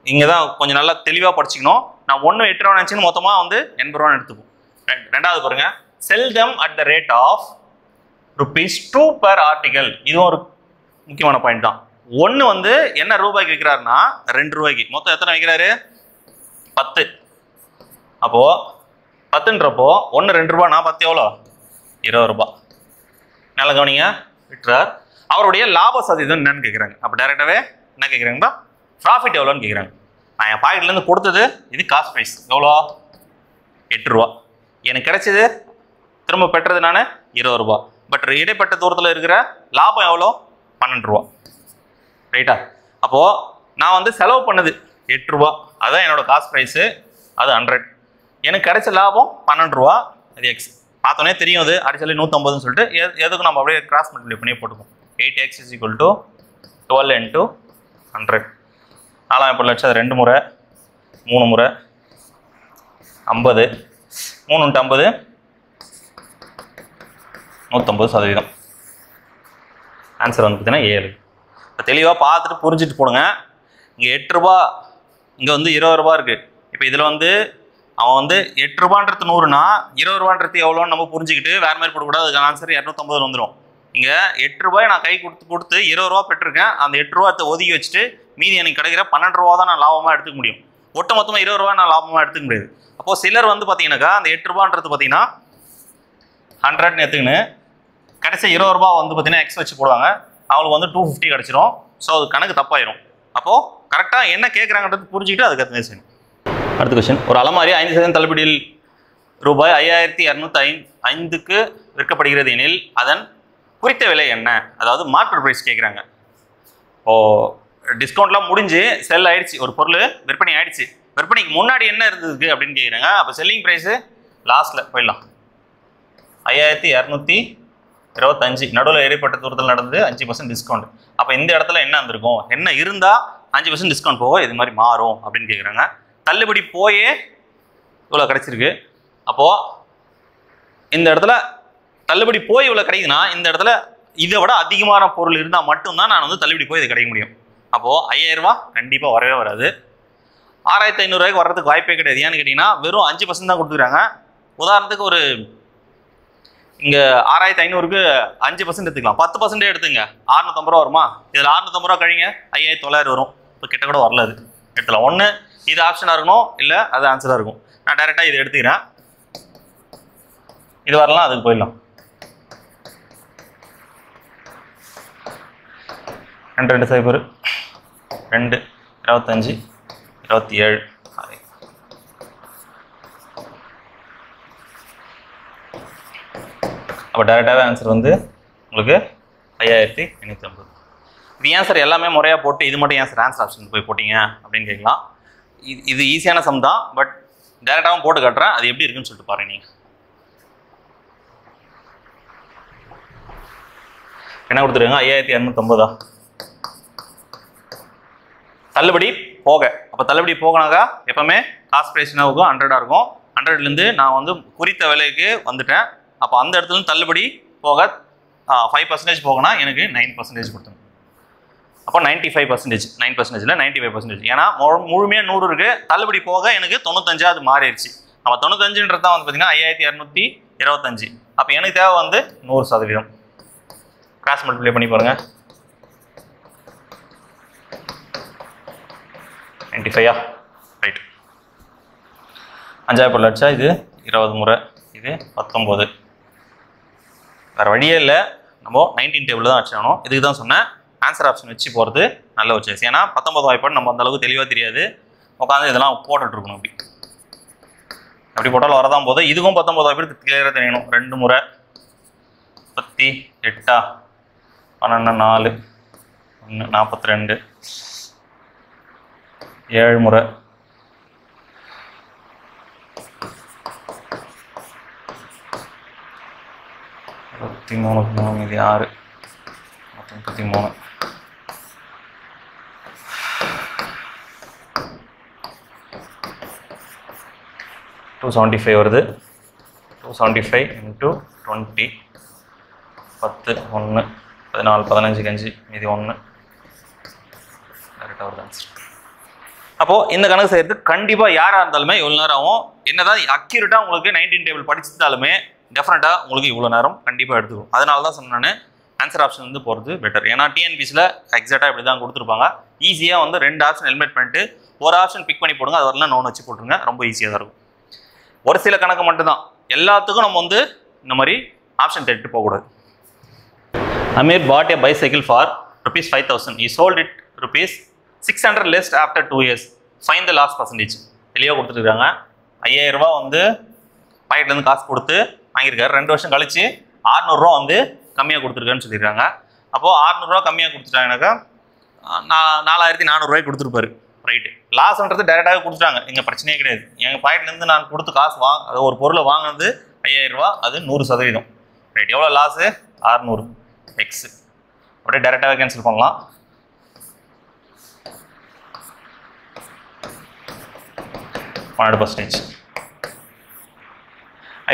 இங்கே தான் கொஞ்சம் நல்லா தெளிவாக படிச்சிக்கணும். நான் 1 8 ரூபா நினச்சின்னு மொத்தமாக வந்து 80 ரூபான்னு எடுத்துப்போம். ரெண்டாவது பாருங்கள், sell them at the rate of ₹2 per article. இதுவும் ஒரு முக்கியமான பாயிண்ட் தான். ஒன்று வந்து என்ன ரூபாய்க்கு விற்கிறாருன்னா 2 ரூபாய்க்கு. மொத்தம் எத்தனை விற்கிறாரு? 10. அப்போது 10ன்றப்போ 1 2 ரூபானா 10 எவ்வளோ? 20 ரூபா. நல்லா கவனிங்க. விட்டுறார். அவருடைய லாப சதவீதம் என்னன்னு கேட்குறாங்க. அப்போ டைரெக்டாகவே என்ன கேட்குறாங்கப்பா? ப்ராஃபிட் எவ்வளோன்னு கேட்குறாங்க. நான் என் பாக்கெட்லேருந்து கொடுத்தது இது காஸ்ட் ப்ரைஸ் எவ்வளோ? 8 ரூபா. எனக்கு கிடைச்சது திரும்ப பெற்றது நான் 20 ரூபா. பட் இடைப்பட்ட தூரத்தில் இருக்கிற லாபம் எவ்வளோ? 12 ரூபா. ரைட்டா? அப்போது நான் வந்து செலவு பண்ணது 8 ரூபா, அதுதான் என்னோட காஸ்ட் ப்ரைஸு, அது 100. எனக்கு கிடைச்ச லாபம் 12 ரூபா, அது எக்ஸ். பார்த்தோன்னே தெரியும் அது அடிச்சலி 150ன்னு சொல்லிட்டு எதுக்கும் நம்ம அப்படியே கிராஸ் மல்டிப்ளை பண்ணி போட்டுப்போம். 8x = 12 × 100. 4 லட்சம் 2 முறை 3 முறை 50. 3 × 50 150%. ஆன்சர் வந்து பார்த்தீங்கன்னா 7. இப்போ தெளிவாக பார்த்துட்டு புரிஞ்சுட்டு போடுங்க. இங்கே 8 ரூபா, இங்கே வந்து 20 ரூபா இருக்குது. இப்போ இதில் வந்து அவன் வந்து 8 ரூபான்றது 100னா 20 ரூபான்றது எவ்வளோன்னு நம்ம புரிஞ்சுக்கிட்டு வேறு மாதிரி போடக்கூடாது. அதுக்கு ஆன்சர் 250 வந்துடும். இங்கே 8 ரூபாய் நான் கை கொடுத்து 20 ரூபா பெற்றிருக்கேன். அந்த 8 ரூபாத்தை ஒதுக்கி வச்சுட்டு மீதி எனக்கு கிடைக்கிற 12 ரூபா தான் நான் லாபமாக எடுத்துக்க முடியும். ஒட்டு மொத்தமாக 20 ரூபா நான் லாபமாக எடுத்துக்க முடியாது. அப்போது சிலர் வந்து பார்த்தீங்கன்னாக்கா அந்த 8 ரூபான்றது பார்த்தீங்கன்னா 100ன்னு எடுத்துக்கின்னு கடைசி 20 ரூபா வந்து பார்த்தீங்கன்னா எக்ஸ் வச்சு போடுவாங்க. அவங்களுக்கு வந்து 250 கிடச்சிரும். ஸோ அது கணக்கு தப்பாயிரும். அப்போது கரெக்டாக என்ன கேட்குறாங்கன்றது புரிஞ்சுக்கிட்டு அதுக்கு அது செய்யணும். அடுத்த கொஸ்டின். ஒரு அலமாரி 5% தள்ளுபடியில் ரூபாய் 5205க்கு விற்கப்படுகிறது எனில் அதன் குறித்த விலை என்ன? அதாவது மார்க்கெட் ப்ரைஸ் கேட்குறாங்க. டிஸ்கவுண்ட்லாம் முடிஞ்சு செல் ஆயிடுச்சு, ஒரு பொருள் விற்பனை ஆயிடுச்சு. விற்பனைக்கு முன்னாடி என்ன இருந்ததுக்கு அப்படின்னு கேட்குறாங்க. அப்போ செல்லிங் ப்ரைஸு லாஸ்ட்டில் போயிடலாம். 5225 நடுவில் இடைப்பட்ட தூரத்தில் நடந்தது 5% டிஸ்கவுண்ட். அப்போ இந்த இடத்துல என்ன வந்திருக்கும்? என்ன இருந்தால் 5% டிஸ்கவுண்ட் போக இது மாதிரி மாறும் அப்படின்னு கேட்குறாங்க. தள்ளுபடி போயே இவ்வளோ கிடச்சிருக்கு. அப்போது இந்த இடத்துல தள்ளுபடி போய் இவ்வளோ கிடைக்குதுன்னா இந்த இடத்துல இதை விட அதிகமான பொருள் இருந்தால் மட்டும்தான் நான் வந்து தள்ளுபடி போய் இது கிடைக்க முடியும். அப்போது 5000 ரூபா கண்டிப்பாக வரவே வராது. 6500 ரூபாய்க்கு வர்றதுக்கு வாய்ப்பே கிடையாது. ஏன்னு கேட்டிங்கன்னா வெறும் 5% தான் கொடுத்துருக்காங்க. உதாரணத்துக்கு ஒரு இங்கே 6500க்கு 5% எடுத்துக்கலாம். 10% எடுத்துங்க, 650 ரூபா வருமா? இதில் 650 ரூபா கழிங்க 5900 வரும். இப்போ கிட்ட கூட வரல. அது எடுத்துக்கலாம். ஒன்று இது ஆப்ஷனாக இருக்கணும், இல்லை அது ஆன்சராக இருக்கும். நான் டைரெக்டாக இதை எடுத்துக்கிறேன். இது வரலாம், அதுக்கு போயிடலாம். 2 2 0 2 25 27. அப்போ டைரெக்டாகவே ஆன்சர் வந்து உங்களுக்கு 5850. இது ஏன் சார் எல்லாமே முறையாக போட்டு இது மட்டும் ஏன் சார் ஆன்சர் ஆப்ஷன் போய் போட்டிங்க அப்படின்னு கேட்கலாம். இது ஈஸியான சம் தான். பட் டைரெக்டாகவும் போட்டு காட்டுறேன், அது எப்படி இருக்குன்னு சொல்லிட்டு பாருங்க. நீங்கள் என்ன கொடுத்துருங்க? 5250. தள்ளுபடி போக. அப்போ தள்ளுபடி போகனாக்கா எப்பவுமே காஸ்ட் ப்ரைஸ் என்னவுக்கும் 100 இருக்கும். 100லேருந்து நான் வந்து குறித்த விலைக்கு வந்துட்டேன். அப்போ அந்த இடத்துல தள்ளுபடி போக 5% போகனா எனக்கு 9% கொடுத்துங்க. அப்போ 95%, 9%, 95%. ஏன்னா முழுமையாக 100 இருக்குது, தள்ளுபடி போக எனக்கு 95 அது மாறிடுச்சு. அப்போ 95ன்றது தான் வந்து பார்த்தீங்கன்னா 5225. அப்போ எனக்கு தேவை வந்து 100%. கிராஸ் மல்டிப்ளை பண்ணி பாருங்க. 95 ரைட். 5000 லட்சம், இது 20 முறை, இது 19. வேறு வழியே இல்லை, நம்ம 19 டேபிள் தான் வச்சுக்கணும். இதுக்கு தான் சொன்னேன் ஆன்சர் ஆப்ஷன் வச்சு போகிறது நல்ல ஒரு சாய்ஸ். ஏன்னா 19 வாய்ப்பாடு நம்ம அந்த அளவுக்கு தெளிவாக தெரியாது. உட்காந்து இதெல்லாம் போட்டுட்ருக்கணும். அப்படி போட்டாலும் வரதான் போது இதுக்கும் 19 வாய்ப்பாடு கிளியராக தெரியணும். 2 முறை 38 12 4 1 42 7 முறை 23 மீதி 6 33 275 வருது. 275 × 20 10 1 14 15 5 மீதி 1 கரெக்டாக வருது ஆன்சர். அப்போது இந்த கணக்கு செய்யறதுக்கு கண்டிப்பாக யாராக இருந்தாலுமே இவ்வளோ நேரம் ஆகும். என்னதான் அக்யூரேட்டாக உங்களுக்கு 19 டேபிள் படிச்சிருந்தாலுமே டெஃபினட்டாக உங்களுக்கு இவ்வளோ நேரம் கண்டிப்பாக எடுத்துக்கும். அதனால தான் சொன்னேன் ஆன்சர் ஆப்ஷன் வந்து போகிறது பெட்டர். ஏன்னா டிஎன்பிசியில் எக்ஸாக்டாக இப்படி தான் கொடுத்துருப்பாங்க. ஈஸியாக வந்து 2 ஆப்ஷன் எலிமினேட் பண்ணிட்டு ஒரு ஆப்ஷன் பிக் பண்ணி போடுங்க, அது வரலாம் நோன் வச்சு போட்டுருங்க, ரொம்ப ஈஸியாக தான் இருக்கும். ஒரு சில கணக்கு மட்டும்தான், எல்லாத்துக்கும் நம்ம வந்து இந்த மாதிரி ஆப்ஷன் தேடிட்டு போகக்கூடாது. Amir bought a bicycle for ₹5,000. He sold it ₹600 less after 2 years. Find the loss percentage. தெளிவாக கொடுத்துருக்காங்க. 5,000 ரூபா வந்து பாக்கெட்லேருந்து காசு கொடுத்து வாங்கியிருக்காரு. 2 வருஷம் கழிச்சு 600 ரூபா வந்து கம்மியாக கொடுத்துருக்காருன்னு சொல்லியிருக்காங்க. அப்போது 600 ரூபா கம்மியாக கொடுத்துட்டாங்கனாக்கா 4,400 ரூபாய்க்கு கொடுத்துருப்பாரு. ரைட்டு, லாஸ்ன்றது டேரெக்டாகவே கொடுத்துட்டாங்க, எங்கள் பிரச்சனையே கிடையாது. எங்கள் பாக்கெட்லேருந்து நான் கொடுத்து காசு அது ஒரு பொருளை வாங்கினது 5,000 ரூபா, அது 100%. ரைட், எவ்வளோ லாஸு? 600 எக்ஸு. அப்படியே டேரெக்டாகவே கேன்சல் பண்ணலாம். %12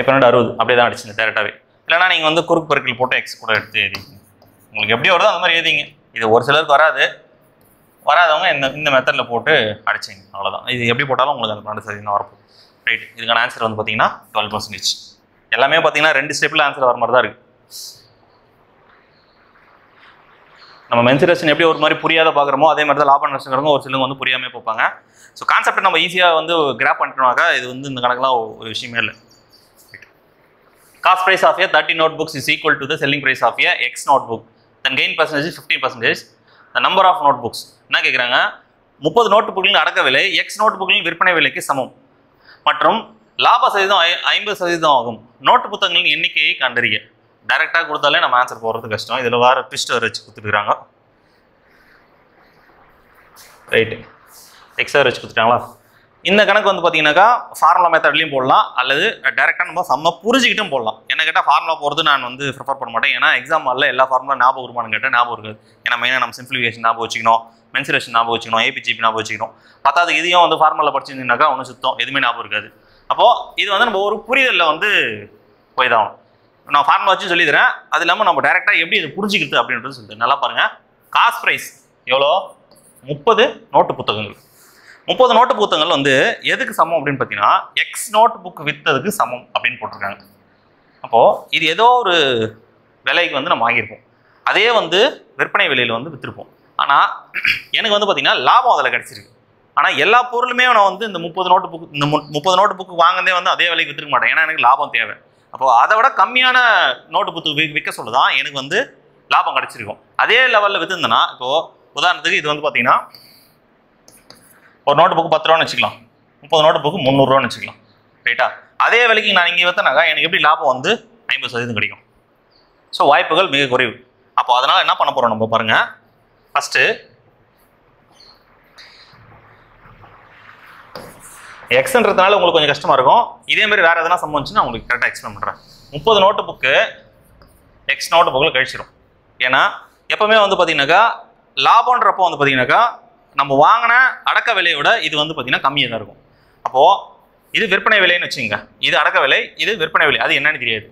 இப்போ 60 அப்படியே தான் அடிச்சுங்க டேரெக்டாகவே. இல்லைனா நீங்கள் வந்து குறுக்கு பெருக்கல் போட்டு எக்ஸ் கூட எடுத்து எழுதிங்க, உங்களுக்கு எப்படி வருதோ அந்த மாதிரி எழுதிங்க. இது ஒரு சிலருக்கு வராதவங்க இந்த மெத்தடில் போட்டு அடிச்சிங்க, அவ்வளோதான். இது எப்படி போட்டாலும் உங்களுக்கு அந்த 12% வரப்போம். ரைட், இதுக்கான ஆன்சர் வந்து பார்த்தீங்கன்னா 12%. எல்லாமே பார்த்தீங்கன்னா 2 ஸ்டெப்பில் ஆன்சர் வர மாதிரி தான் இருக்குது. நம்ம மென்சுரேஷன் எப்படி ஒரு மாதிரி புரியாத பார்க்குறோமோ அதே மாதிரி தான் லாப நஷ்டங்கிறவங்க ஒரு சிலவங்க வந்து புரியாமல் பார்ப்பாங்க. ஸோ கான்செப்டை நம்ம ஈஸியாக வந்து கிராப் பண்ணிட்டோம்னாக்கா இது வந்து இந்த கணக்கெலாம் ஒரு விஷயமே இல்லை. Cost price of a 30 notebooks is equal to the selling price of a X notebook. Then gain percentage is 15%. The number of notebooks. என்ன கேட்குறாங்க? 30 நோட்டுபுக்களின் அடக்க விலை X நோட்டுபுக்களின் விற்பனை விலைக்கு சமம் மற்றும் லாப சதவீதம் 50% ஆகும். நோட்டு புத்தகங்களின் எண்ணிக்கையை கண்டறிய. டைரெக்டாக கொடுத்தாலே நம்ம ஆன்சர் போடுறது கஷ்டம். இதில் வேறு ட்விஸ்ட் வச்சு கொடுத்துருக்காங்க. ரைட்டு, எக்ஸாக வச்சு கொடுத்துட்டாங்களா? இந்த கணக்கு வந்து பார்த்தீங்கன்னாக்கா ஃபார்முலா மெத்தட்லையும் போடலாம், அல்லது டேரெக்டாக நம்ம செம்ம புரிஞ்சுக்கிட்டும் போடலாம். என்ன கேட்டால் ஃபார்முலா போகிறது நான் வந்து ப்ரிஃபர் பண்ண மாட்டேன். ஏன்னா எக்ஸாம் ஹாலில் எல்லா ஃபார்முலா ஞாபகம் வருமானு கேட்டால் ஞாபகம் இருக்காது. ஏன்னா மெயினாக நம்ம சிம்பிளிஃபிகேஷன் ஞாபகம் வச்சுக்கணும், மென்சுரேஷன் ஞாபகம் வச்சுக்கணும், ஏபிஜிபி ஞாபகம் வச்சுக்கணும். பத்தாவது இதையும் வந்து ஃபார்முலா படிச்சிருந்தீங்கன்னாக்கா ஒன்றும் சுத்தம் எதுவுமே ஞாபகம் இருக்காது. அப்போது இது வந்து நம்ம ஒரு புரிதலில் வந்து போய் தான் நான் ஃபார்முலா வச்சு சொல்லிடுறேன். அது இல்லாமல் நம்ம டேரெக்டாக எப்படி இது புரிஞ்சுக்கிறது அப்படின்றது சொல்லிட்டு நல்லா பாருங்கள். காஸ்ட் ப்ரைஸ் எவ்வளோ? 30 நோட்டு புத்தகங்கள். 30 நோட்டு புத்தகங்கள் வந்து எதுக்கு சமம் அப்படின்னு பார்த்தீங்கன்னா எக்ஸ் நோட் புக் விற்றதுக்கு சமம் அப்படின்னு போட்டிருக்காங்க. அப்போது இது ஏதோ ஒரு விலைக்கு வந்து நம்ம வாங்கியிருப்போம், அதே வந்து விற்பனை விலையில் வந்து விற்றுருப்போம். ஆனால் எனக்கு வந்து பார்த்தீங்கன்னா லாபம் அதில் கிடச்சிருக்கு. ஆனால் எல்லா பொருளுமே நான் வந்து இந்த 30 நோட்டு புக்கு வாங்கினதே வந்து அதே விலைக்கு விற்றுக்க மாட்டேன், ஏன்னா எனக்கு லாபம் தேவை. அப்போது அதை விட கம்மியான நோட்டு புக்கு விற்க சொல்ல தான் எனக்கு வந்து லாபம் கிடச்சிருக்கும். அதே லெவலில் விற்றுருந்தேன்னா இப்போது உதாரணத்துக்கு இது வந்து பார்த்தீங்கன்னா ஒரு நோட்டு புக்கு 10 ரூபான்னு வச்சுக்கலாம், 30 நோட்டு புக்கு 300 ரூபான்னு வச்சுக்கலாம். ரைட்டா? அதே விலைக்கு நான் இங்கே விற்றனாக்கா எனக்கு எப்படி லாபம் வந்து 50% கிடைக்கும். ஸோ வாய்ப்புகள் மிக குறைவு. அப்போ அதனால் என்ன பண்ண போகிறோம் நம்ம பாருங்கள். ஃபஸ்ட்டு எக்ஸ்ன்றதுனால உங்களுக்கு கொஞ்சம் கஷ்டமாக இருக்கும். இதேமாதிரி வேறு எதனா சம்பவிச்சுன்னா உங்களுக்கு கரெக்டாக எக்ஸ்பிளைன் பண்ணுறேன். 30 நோட்டு புக்கு எக்ஸ் நோட்டு புக்கில் கழிச்சிடும். ஏன்னா எப்போவுமே வந்து பார்த்தீங்கன்னாக்கா லாபன்றப்போ வந்து பார்த்தீங்கன்னாக்கா நம்ம வாங்கின அடக்க விலையோட இது வந்து பார்த்தீங்கன்னா கம்மியாக தான் இருக்கும். அப்போது இது விற்பனை விலைன்னு வச்சுங்க, இது அடக்க விலை, இது விற்பனை விலை, அது என்னன்னு தெரியாது.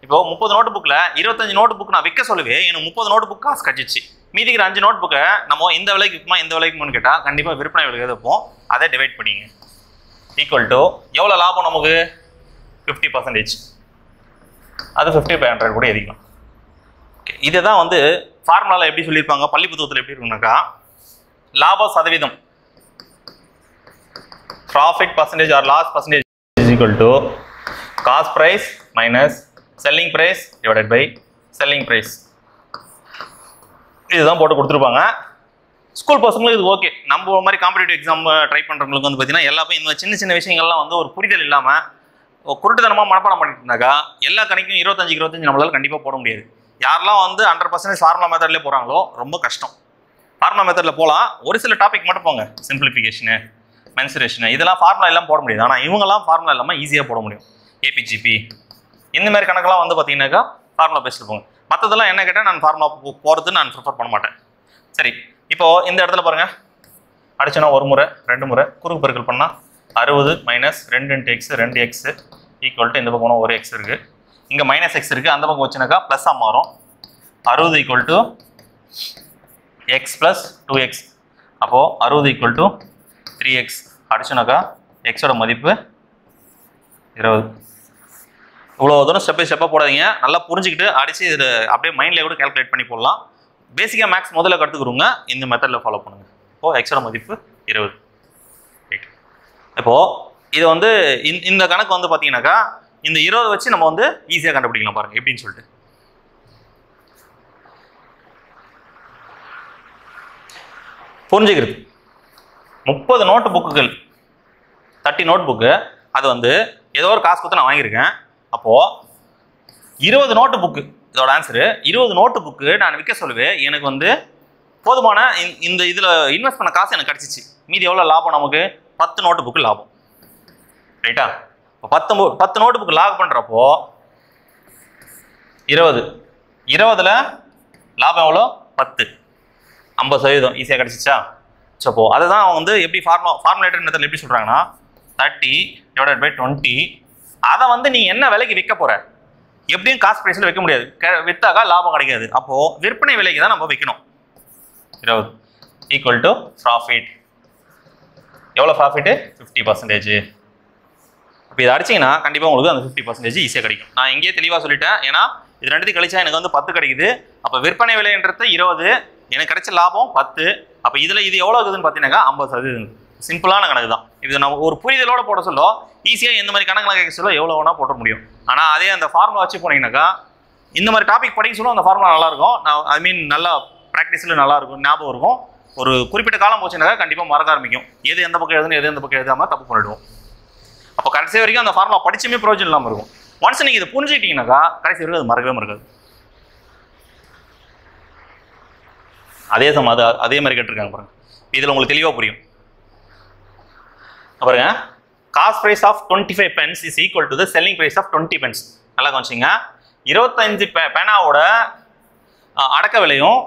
இப்போது 30 நோட்டு புக்கில் 25 நோட்டு புக் நான் விற்க சொல்லுவே எனக்கு 30 நோட்டு புக் காசு கழிச்சிச்சு. மீதிக்கிற 5 நோட் புக்கை நம்ம இந்த விலைக்கு விற்குமா இந்த விலைக்குமான்னு கேட்டால் கண்டிப்பாக விற்பனை விலைக்கு வைப்போம். அதை டிவைட் பண்ணிங்க. ஈக்குவல் டு எவ்வளோ லாபம் நமக்கு? 50%. அது 50/100 கூட எதிக்கலாம். ஓகே, இதை தான் வந்து ஃபார்முலாவில் எப்படி சொல்லியிருப்பாங்க, பள்ளி புத்தகத்தில் எப்படி இருக்குனாக்கா லாப சதவீதம் profit percentage or loss percentage is equal to cost price minus selling price divided by selling price. இதுதான் போட்டு கொடுத்துருப்பாங்க. ஸ்கூல் பசங்களுக்கு இது ஓகே. நம்ம மாதிரி காம்படிட்டிவ் எக்ஸாம் ட்ரை பண்ணுறவங்களுக்கு வந்து பார்த்தீங்கன்னா எல்லாமே இந்த சின்ன சின்ன விஷயங்கள்லாம் வந்து ஒரு புரிதல் இல்லாமல் குருட்டுத்தனமாக மனப்பாடம் பண்ணிட்டு இருந்தாக்கா எல்லா கணக்கும் 25 நம்மளால கண்டிப்பாக போட முடியாது. யாரெல்லாம் வந்து 100% ஃபார்முலா மெத்தட்லேயே போகிறாங்களோ ரொம்ப கஷ்டம். ஃபார்முலா மெத்தடில் போகலாம், ஒரு சில டாபிக் மட்டும் போங்க. சிம்பிளிஃபிகேஷனு, மென்சுரேஷனு, இதெல்லாம் ஃபார்முலா எல்லாம் போட முடியாது. ஆனால் இவங்கெல்லாம் ஃபார்முலா இல்லாமல் ஈஸியாக போட முடியும். ஏபிஜிபி இந்த மாதிரி கணக்கெல்லாம் வந்து பார்த்தீங்கன்னாக்கா ஃபார்முலா பேசிட்டு போங்க. மற்றதெல்லாம் என்ன கேட்டால் நான் ஃபார்முலா போகிறது நான் ப்ரிஃபர் பண்ண மாட்டேன். சரி, இப்போது இந்த இடத்துல பாருங்கள், அடிச்சோன்னா 1 முறை 2 முறை குறுக்கு பெருக்கல் பண்ணால் 60 minus 2 × x 2x equal to இந்த பக்கம் போனால் 1x இருக்குது, இங்கே -x இருக்குது, அந்த பக்கம் வச்சுனாக்கா ப்ளஸ்ஸாக மாறும். 60 ஈக்குவல் டு x + 2x. அப்போது 60 ஈக்குவல் டு 3x. அடிச்சோனாக்கா எக்ஸோட மதிப்பு 20. இவ்வளோ தூரம் ஸ்டெப் பை ஸ்டெப்பாக போடாதீங்க, நல்லா புரிஞ்சுக்கிட்டு அடிச்சு இது அப்படியே மைண்ட்லேயே கூட கால்குலேட் பண்ணி போடலாம். பேசிக்காக மேக்ஸ் முதல்ல கற்றுக்குறோங்க, இந்த மெத்தடில் ஃபாலோ பண்ணுங்கள். இப்போது எக்ஸோட மதிப்பு 20. ரைட். இப்போது இது வந்து இந்த கணக்கு வந்து பார்த்தீங்கன்னாக்கா இந்த 20 வச்சு நம்ம வந்து ஈஸியாக கண்டுபிடிக்கலாம். பாருங்கள் எப்படின்னு சொல்லிட்டு. புரிஞ்சுக்கிறது 30 நோட்டு புக்குகள் 30 நோட் புக்கு, அது வந்து ஏதோ ஒரு காசு கொடுத்து நான் வாங்கியிருக்கேன். அப்போது 20 நோட்டு புக்கு இதோட ஆன்சரு. 20 நோட்டு புக்கு நான் விற்க சொல்லுவேன், எனக்கு வந்து போதுமான இந்த இதில் இன்வெஸ்ட் பண்ண காசு எனக்கு கிடச்சிச்சு. மீதி எவ்வளோ லாபம் நமக்கு? 10 நோட்டு புக்கு லாபம். ரைட்டா? இப்போ 10 நோட்டு புக்கு லாக் பண்ணுறப்போ 20ல் லாபம் எவ்வளோ? 10. 50% ஈஸியாக கிடச்சிச்சா? ஸோ அப்போ அதை தான் அவங்க வந்து எப்படி ஃபார்முலேட்டர் மெத்தடில் எப்படி சொல்கிறாங்கன்னா 30/20. அதை வந்து நீ என்ன விலைக்கு விற்க போகிற? எப்படியும் காஸ்ட் ப்ரைஸில் விற்க முடியாது, விற்றாக்கா லாபம் கிடைக்காது. அப்போது விற்பனை விலைக்கு தான் நம்ம விற்கணும். 20 = ப்ராஃபிட். எவ்வளோ ப்ராஃபிட்டு? 50%. இப்போ இதை அடிச்சிங்கன்னா கண்டிப்பாக உங்களுக்கு அந்த 50% ஈஸியாக கிடைக்கும். நான் இங்கேயே தெளிவாக சொல்லிட்டேன், ஏன்னா இது ரெண்டுத்தையும் கழிச்சா எனக்கு வந்து 10 கிடைக்குது. அப்போ விற்பனை விலைன்றது 20, எனக்கு கிடைச்ச லாபம் 10. அப்போ இதில் இது எவ்வளோ இருக்குதுன்னு பார்த்தீங்கன்னாக்கா 50%. சிம்பிளான கணக்கு தான். இது நம்ம ஒரு புரிதலோட போட சொல்ல ஈஸியாக எந்த மாதிரி கணக்கில் கேட்க சொல்ல எவ்வளோ வேணால் போட்ட முடியும். ஆனால் அதே அந்த ஃபார்முலா வச்சு போனீங்கன்னாக்கா இந்த மாதிரி டாபிக் படிக்க சொல்ல அந்த ஃபார்முலா நல்லாயிருக்கும். நான் நல்லா ப்ராக்டிஸில் நல்லாயிருக்கும், ஞாபகம் இருக்கும். ஒரு குறிப்பிட்ட காலம் போச்சுனாக்கா கண்டிப்பாக மறக்க ஆரம்பிக்கும். எது எந்த பக்கம் எழுதுன்னு எது எந்த பக்கம் எழுதாமல் தப்பு பண்ணிடுவோம். அப்போ கடைசி வரைக்கும் அந்த ஃபார்முலா படிச்சுமே ப்ரோஜனம் இல்லாமல் இருக்கும். ஒன்ஸ் நீங்கள் இதை புரிஞ்சுக்கிட்டீங்கன்னாக்கா கடைசி வரைக்கும் அது மறக்கவே மறக்காது. அதே மாதிரி கேட்டிருக்காங்க பாருங்க. இதில் உங்களுக்கு தெளிவாக புரியும். பாருங்க, cost price of 25 pence is equal to the selling price of 20 pence. நல்லா கவனிச்சிங்க, 25 பேனாவோட அடக்க விலையும்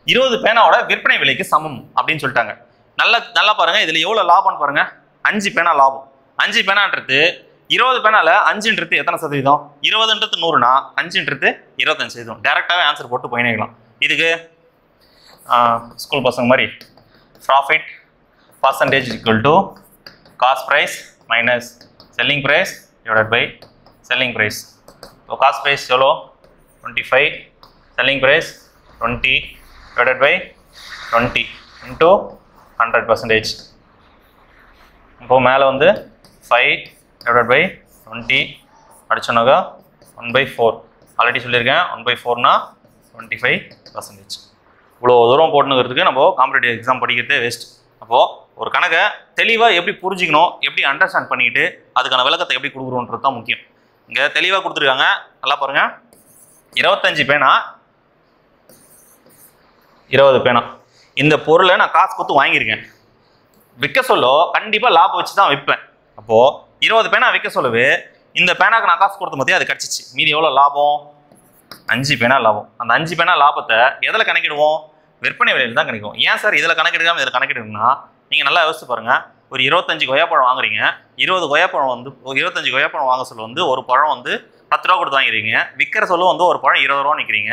20 பேனாவோட விற்பனை விலைக்கு சமம் அப்படின்னு சொல்லிட்டாங்க. நல்லா பாருங்க, இதில் எவ்வளோ லாபம்னு பாருங்க. 5 பேனா லாபம். 5 பேனான்றது 20 பேனால 5ன்றது எத்தனை சதவீதம்? 20ன்றது 100னா 5ன்றது 25%. டேரெக்டாகவே ஆன்சர் போட்டு போயினேக்கலாம். இதுக்கு ஸ்கூல் பசங்க மாதிரி profit percentage equal to cost price minus selling price divided by selling price. So cost price எவ்வளோ? 25, selling price 20 divided by 20 into 100%. இப்போது மேலே வந்து 5 டிவைடட் பை 20 அடிச்சோன்னாக்கா 1/4. ஆல்ரெடி சொல்லியிருக்கேன், 1/4னா 25%. இவ்வளோ தூரம் போட்டுனுங்கிறதுக்கு நம்ம காம்படிட்டிவ் எக்ஸாம் படிக்கிறதே வேஸ்ட். அப்போது ஒரு கணக்கை தெளிவாக எப்படி புரிஞ்சிக்கணும், எப்படி அண்டர்ஸ்டாண்ட் பண்ணிக்கிட்டு அதுக்கான விளக்கத்தை எப்படி கொடுக்குறோன்றது தான் முக்கியம். இங்கே தெளிவாக கொடுத்துருக்காங்க, நல்லா பாருங்கள். 25 பேனா 20 பேனா, இந்த பொருளை நான் காசு கொடுத்து வாங்கியிருக்கேன். விற்க சொல்ல கண்டிப்பாக லாபம் வச்சு தான் விற்பேன். அப்போது 20 பேனா விற்க சொல்லவே இந்த பேனாக்கு நான் காசு கொடுத்த மத்தியே அது கிடச்சிச்சு. மீதி எவ்வளோ லாபம்? 5 பேனா லாபம். அந்த 5 பேனா லாபத்தை எதில் கணக்கிடுவோம்? விற்பனை விலையில் தான் கணக்கிடுவோம். ஏன் சார் இதில் கணக்கிடுக்காமல் இதில் கணக்கிடுங்கன்னா, நீங்கள் நல்லா யோசிச்சு பாருங்கள். ஒரு 25 கொய்யாப்பழம் வாங்குறீங்க, 20 கொய்யாப்பழம் வந்து 25 கொய்யாப்பழம் வாங்க சொல்ல வந்து ஒரு பழம் வந்து 10 ரூபா கொடுத்து வாங்கிறீங்க. விற்கிற சொல்ல வந்து ஒரு பழம் 20 ரூபா நிற்கிறீங்க.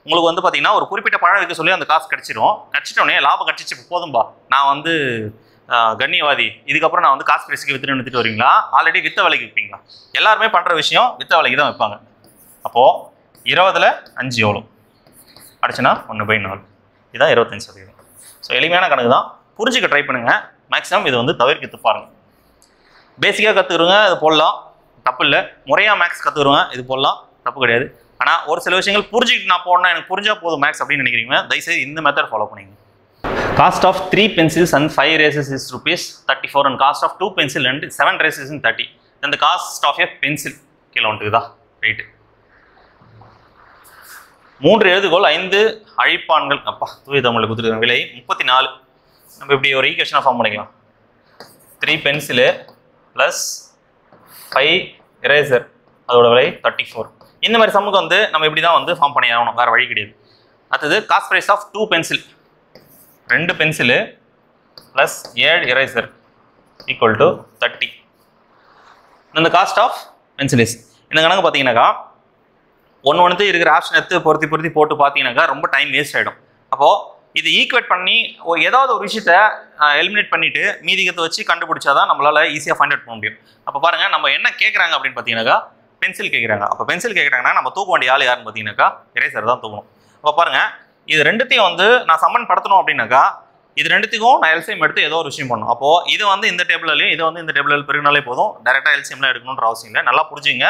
உங்களுக்கு வந்து பார்த்தீங்கன்னா ஒரு குறிப்பிட்ட பழம் விற்க சொல்லி அந்த காசு கிடச்சிடும். கிடச்சிட்டோடனே லாபம் கிடச்சிச்சு, போதும்பா நான் வந்து கண்ணியவாதி, இதுக்கப்புறம் நான் வந்து காசு பிரைஸுக்கு விற்றுட்டு வருவீங்களா? ஆல்ரெடி விற்ற விலைக்கு விற்பீங்களா? எல்லாருமே பண்ணுற விஷயம் விற்ற விலைக்கு தான் விற்பாங்க. அப்போது 20ல் 5 எவ்வளோ அடிச்சுன்னா 1/4. இதுதான் 25%. ஸோ எளிமையான கணக்கு தான், புரிஞ்சுக்க ட்ரை பண்ணுங்கள். மேக்ஸிமம் இது வந்து தவிர்த்து பாருங்கள். பேசிக்காக கற்றுக்குறோங்க, இது போடலாம், தப்பு இல்லை. முறையாக மேக்ஸ் கற்றுக்குறோங்க, இது போடலாம், தப்பு கிடையாது. ஆனால் ஒரு சில விஷயங்கள் புரிஞ்சுக்கிட்டு நான் போடணும், எனக்கு புரிஞ்சால் போதும் மேக்ஸ் அப்படின்னு நினைக்கிறீங்க, தயவுசெய்து இந்த மெத்தட் ஃபாலோ பண்ணிங்க. Cost of 3 pencils and 5 erases is ₹34 and cost of 2 pencils and 7 erases is 30. Then the cost of a pencil கீழே வந்துக்குதா? ரைட்டு. 3 எழுதுகோள் 5 அழிப்பான்கள், அப்பா தூய தமிழில் கொடுத்துருக்க விலை 34. நம்ம இப்படி ஒரு ஈக்குவேஷனாக ஃபார்ம் பண்ணிக்கலாம். 3 பென்சிலு ப்ளஸ் 5 எரேசர், அதோட விலை 34. இந்த மாதிரி சம்முக்கு வந்து நம்ம இப்படி தான் வந்து ஃபார்ம் பண்ணி ஆகணும், வேறு வழி கிடையாது. அடுத்தது cost price of 2 pencil, 2 pencil plus 7 eraser equal to 30. இந்த காஸ்ட் ஆஃப் பென்சிலிஸ் இந்த கணக்கு பார்த்தீங்கன்னாக்கா ஒன்று இருக்கிற ஆப்ஷன் எடுத்து பொருத்தி போட்டு பார்த்தீங்கன்னாக்கா ரொம்ப டைம் வேஸ்ட் ஆகிடும். அப்போது இது ஈக்குவேட் பண்ணி ஏதாவது ஒரு விஷயத்த எலிமினேட் பண்ணிவிட்டு மீதிக்கத்தை வச்சு கண்டுபிடிச்சாதான் நம்மளால் ஈஸியாக ஃபைண்ட் அவுட் பண்ண முடியும். அப்போ பாருங்கள் நம்ம என்ன கேட்குறாங்க அப்படின்னு பார்த்தீங்கன்னாக்கா பென்சில் கேட்குறாங்க. அப்போ பென்சில் கேட்குறாங்கன்னா நம்ம தூக்க வேண்டிய ஆள் யாருன்னு பார்த்தீங்கன்னாக்கா எரேசர் தான் தூக்கணும். அப்போ பாருங்கள், இது ரெண்டுத்தையும் வந்து நான் சம்மன் படுத்தணும் அப்படின்னாக்கா இது ரெண்டுத்துக்கும் நான் எல்சிஎம் எடுத்து ஏதோ ஒரு விஷயம் பண்ணணும். அப்போது இது வந்து இந்த டேபிள்லையும் இது வந்து இந்த டேபிளில் பெருகினாலே போதும், டேரெக்டாக எல்சிஎம்லாம் எடுக்கணுன்ற அவசியம் இல்லை. நல்லா புரிஞ்சுங்க.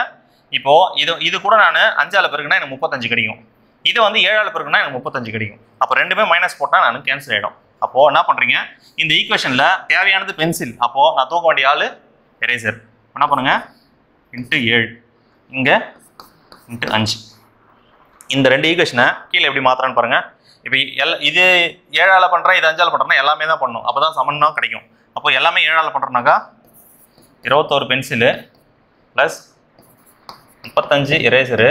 இப்போது இது கூட நான் 5ஆல் பெருக்குனா எனக்கு 35 கிடைக்கும், இது வந்து 7ஆல் பெருக்குனா எனக்கு 35 கிடைக்கும். அப்போ ரெண்டுமே மைனஸ் போட்டால் நான் கேன்சல் ஆகிடும். அப்போது என்ன பண்ணுறீங்க, இந்த ஈக்குவேஷனில் தேவையானது பென்சில், அப்போது நான் தூக்க வேண்டிய ஆள் எரேசர். என்ன பண்ணுங்கள், × 7 இங்கே × 5. இந்த ரெண்டு ஈக்குவேஷனை கீழே எப்படி மாற்றுறான்னு பாருங்கள். இப்போ இது 7ஆல் பண்ணுறேன், இது 5ஆல் பண்ணுறேன்னா எல்லாமே தான் பண்ணணும், அப்போ தான் சமன்னா கிடைக்கும். அப்போ எல்லாமே 7ஆல் பண்ணுறேன்னாக்கா 21 பென்சிலு ப்ளஸ் 35 எரேசரு,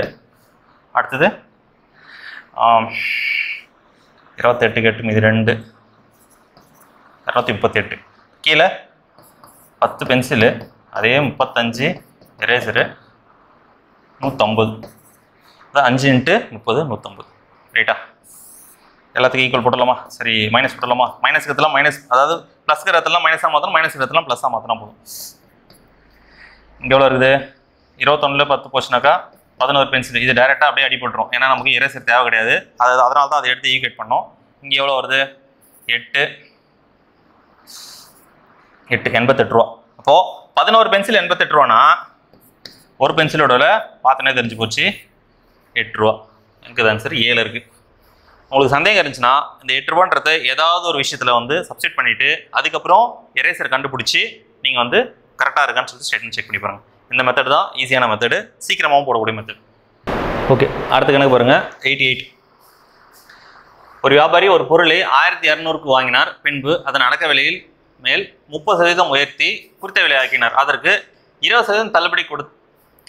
அடுத்தது 28 8 மீது 2 238, கீழே 10 பென்சிலு, அதே 35 எரேசரு 150, அதான் 5 × 30 150. ரைட்டா? எல்லாத்துக்கும் ஈக்குவல் போட்டுடலாமா? சரி, மைனஸ் போட்டுடலாமா? மைனஸ் இடத்துலாம் மைனஸ், அதாவது ப்ளஸ் இடத்துலாம் மைனஸாக மாற்றணும், மைனஸ் இடத்துலாம் ப்ளஸ்ஸாக மாற்றினா போதும். இங்கே எவ்வளோ இருக்குது? 21ல் 10 போச்சுனாக்கா 11 பென்சில். இது டேரெக்டாக அப்படியே அடிபட்டுரும், ஏன்னா நமக்கு எரேசர் தேவை கிடையாது. அதனால தான் அதை எடுத்து ஈக்குவேட் பண்ணோம். இங்கே எவ்வளோ வருது? 8 88 ரூபா. அப்போது 11 பென்சில் 88 ரூபானா ஒரு பென்சிலோட விலை பார்த்தோன்னே தெரிஞ்சு போச்சு, 8 ரூபா. எனக்கு ஆன்சர் 7 இருக்குது. உங்களுக்கு சந்தேகம் இருந்துச்சுன்னா இந்த 8 ரூபான்றதை ஏதாவது ஒரு விஷயத்தில் வந்து சப்ஸ்டிட் பண்ணிவிட்டு அதுக்கப்புறம் எரேசர் கண்டுபிடிச்சி நீங்கள் வந்து கரெக்டாக இருக்கான்னு சொல்லிட்டு ஸ்டேட்மெண்ட் செக் பண்ணி பாருங்கள். இந்த மெத்தட் தான் ஈஸியான மெத்தடு, சீக்கிரமாகவும் போடக்கூடிய மெத்தட். ஓகே, அடுத்த கணக்கு பாருங்கள். 88. ஒரு வியாபாரி ஒரு பொருளை 1200க்கு வாங்கினார். பின்பு அதன் அடக்க விலையில் மேல் 30% உயர்த்தி குறித்த விலையாக்கினார். அதற்கு 20% தள்ளுபடி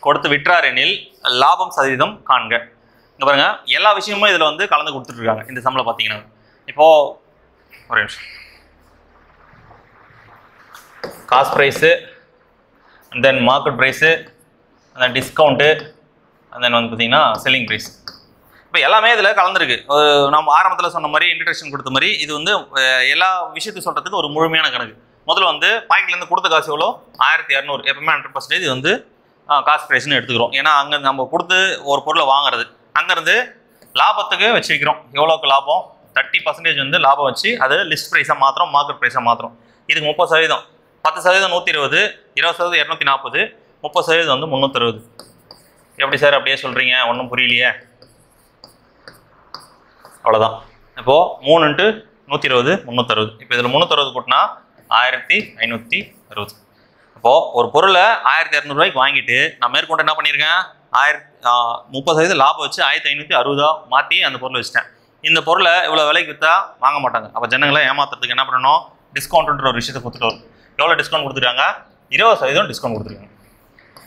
கொடுத்து விற்றார் எனில் லாபம் சதவீதம் காண்க. இங்கே பாருங்க, எல்லா விஷயமும் இதில் வந்து கலந்து கொடுத்துட்ருக்காங்க. இந்த சம்பளம் பார்த்தீங்கன்னா இப்போது ஒரு நிமிஷம், cost price, then market price, then discount, then வந்து பார்த்தீங்கன்னா செல்லிங் ப்ரைஸ். இப்போ எல்லாமே இதில் கலந்துருக்கு. நம்ம ஆரம்பத்தில் சொன்ன மாதிரி இன்ட்ரடக்ஷன் கொடுத்த மாதிரி இது வந்து எல்லா விஷயத்தையும் சொல்கிறதுக்கு ஒரு முழுமையான கணக்கு. முதல்ல வந்து பாக்கெட்லேருந்து கொடுத்த காசு எவ்வளோ? 1200. எப்பவுமே 100% இது வந்து காஸ்ட் ப்ரைஸ்னு எடுத்துக்கிறோம். ஏன்னா அங்கே நம்ம கொடுத்து ஒரு பொருளை வாங்குறது, அங்கேருந்து லாபத்துக்கு வச்சு வைக்கிறோம். எவ்வளோக்கு லாபம்? 30% வந்து லாபம் வச்சு அது லிஸ்ட் ப்ரைஸாக மாத்திரம், மார்க்கெட் ப்ரைஸாக மாத்திரம். இதுக்கு 30%, 10% 120, 20% 240, 30% வந்து 360. எப்படி சார் அப்படியே சொல்கிறீங்க? ஒன்றும் புரியலையே. அவ்வளோதான். இப்போது 3 × 120 360. இப்போ இதில் 360 போட்டினா 1560. இப்போது ஒரு பொருளை 1200 ரூபாய்க்கு வாங்கிட்டு நான் மேற்கொண்டு என்ன பண்ணியிருக்கேன்? 30% லாபம் வச்சு 1560 மாற்றி அந்த பொருளை வச்சுட்டேன். இந்த பொருளை இவ்வளோ விலைக்கு விற்றா வாங்க மாட்டாங்க. அப்போ ஜனங்களை ஏமாத்துறதுக்கு என்ன பண்ணணும்? டிஸ்கவுண்ட்டுன்ற ஒரு விஷயத்தை கொடுத்துட்டு வரும். எவ்வளோ டிஸ்கவுண்ட் கொடுத்துருக்காங்க? 20% டிஸ்கவுண்ட் கொடுத்துருக்காங்க.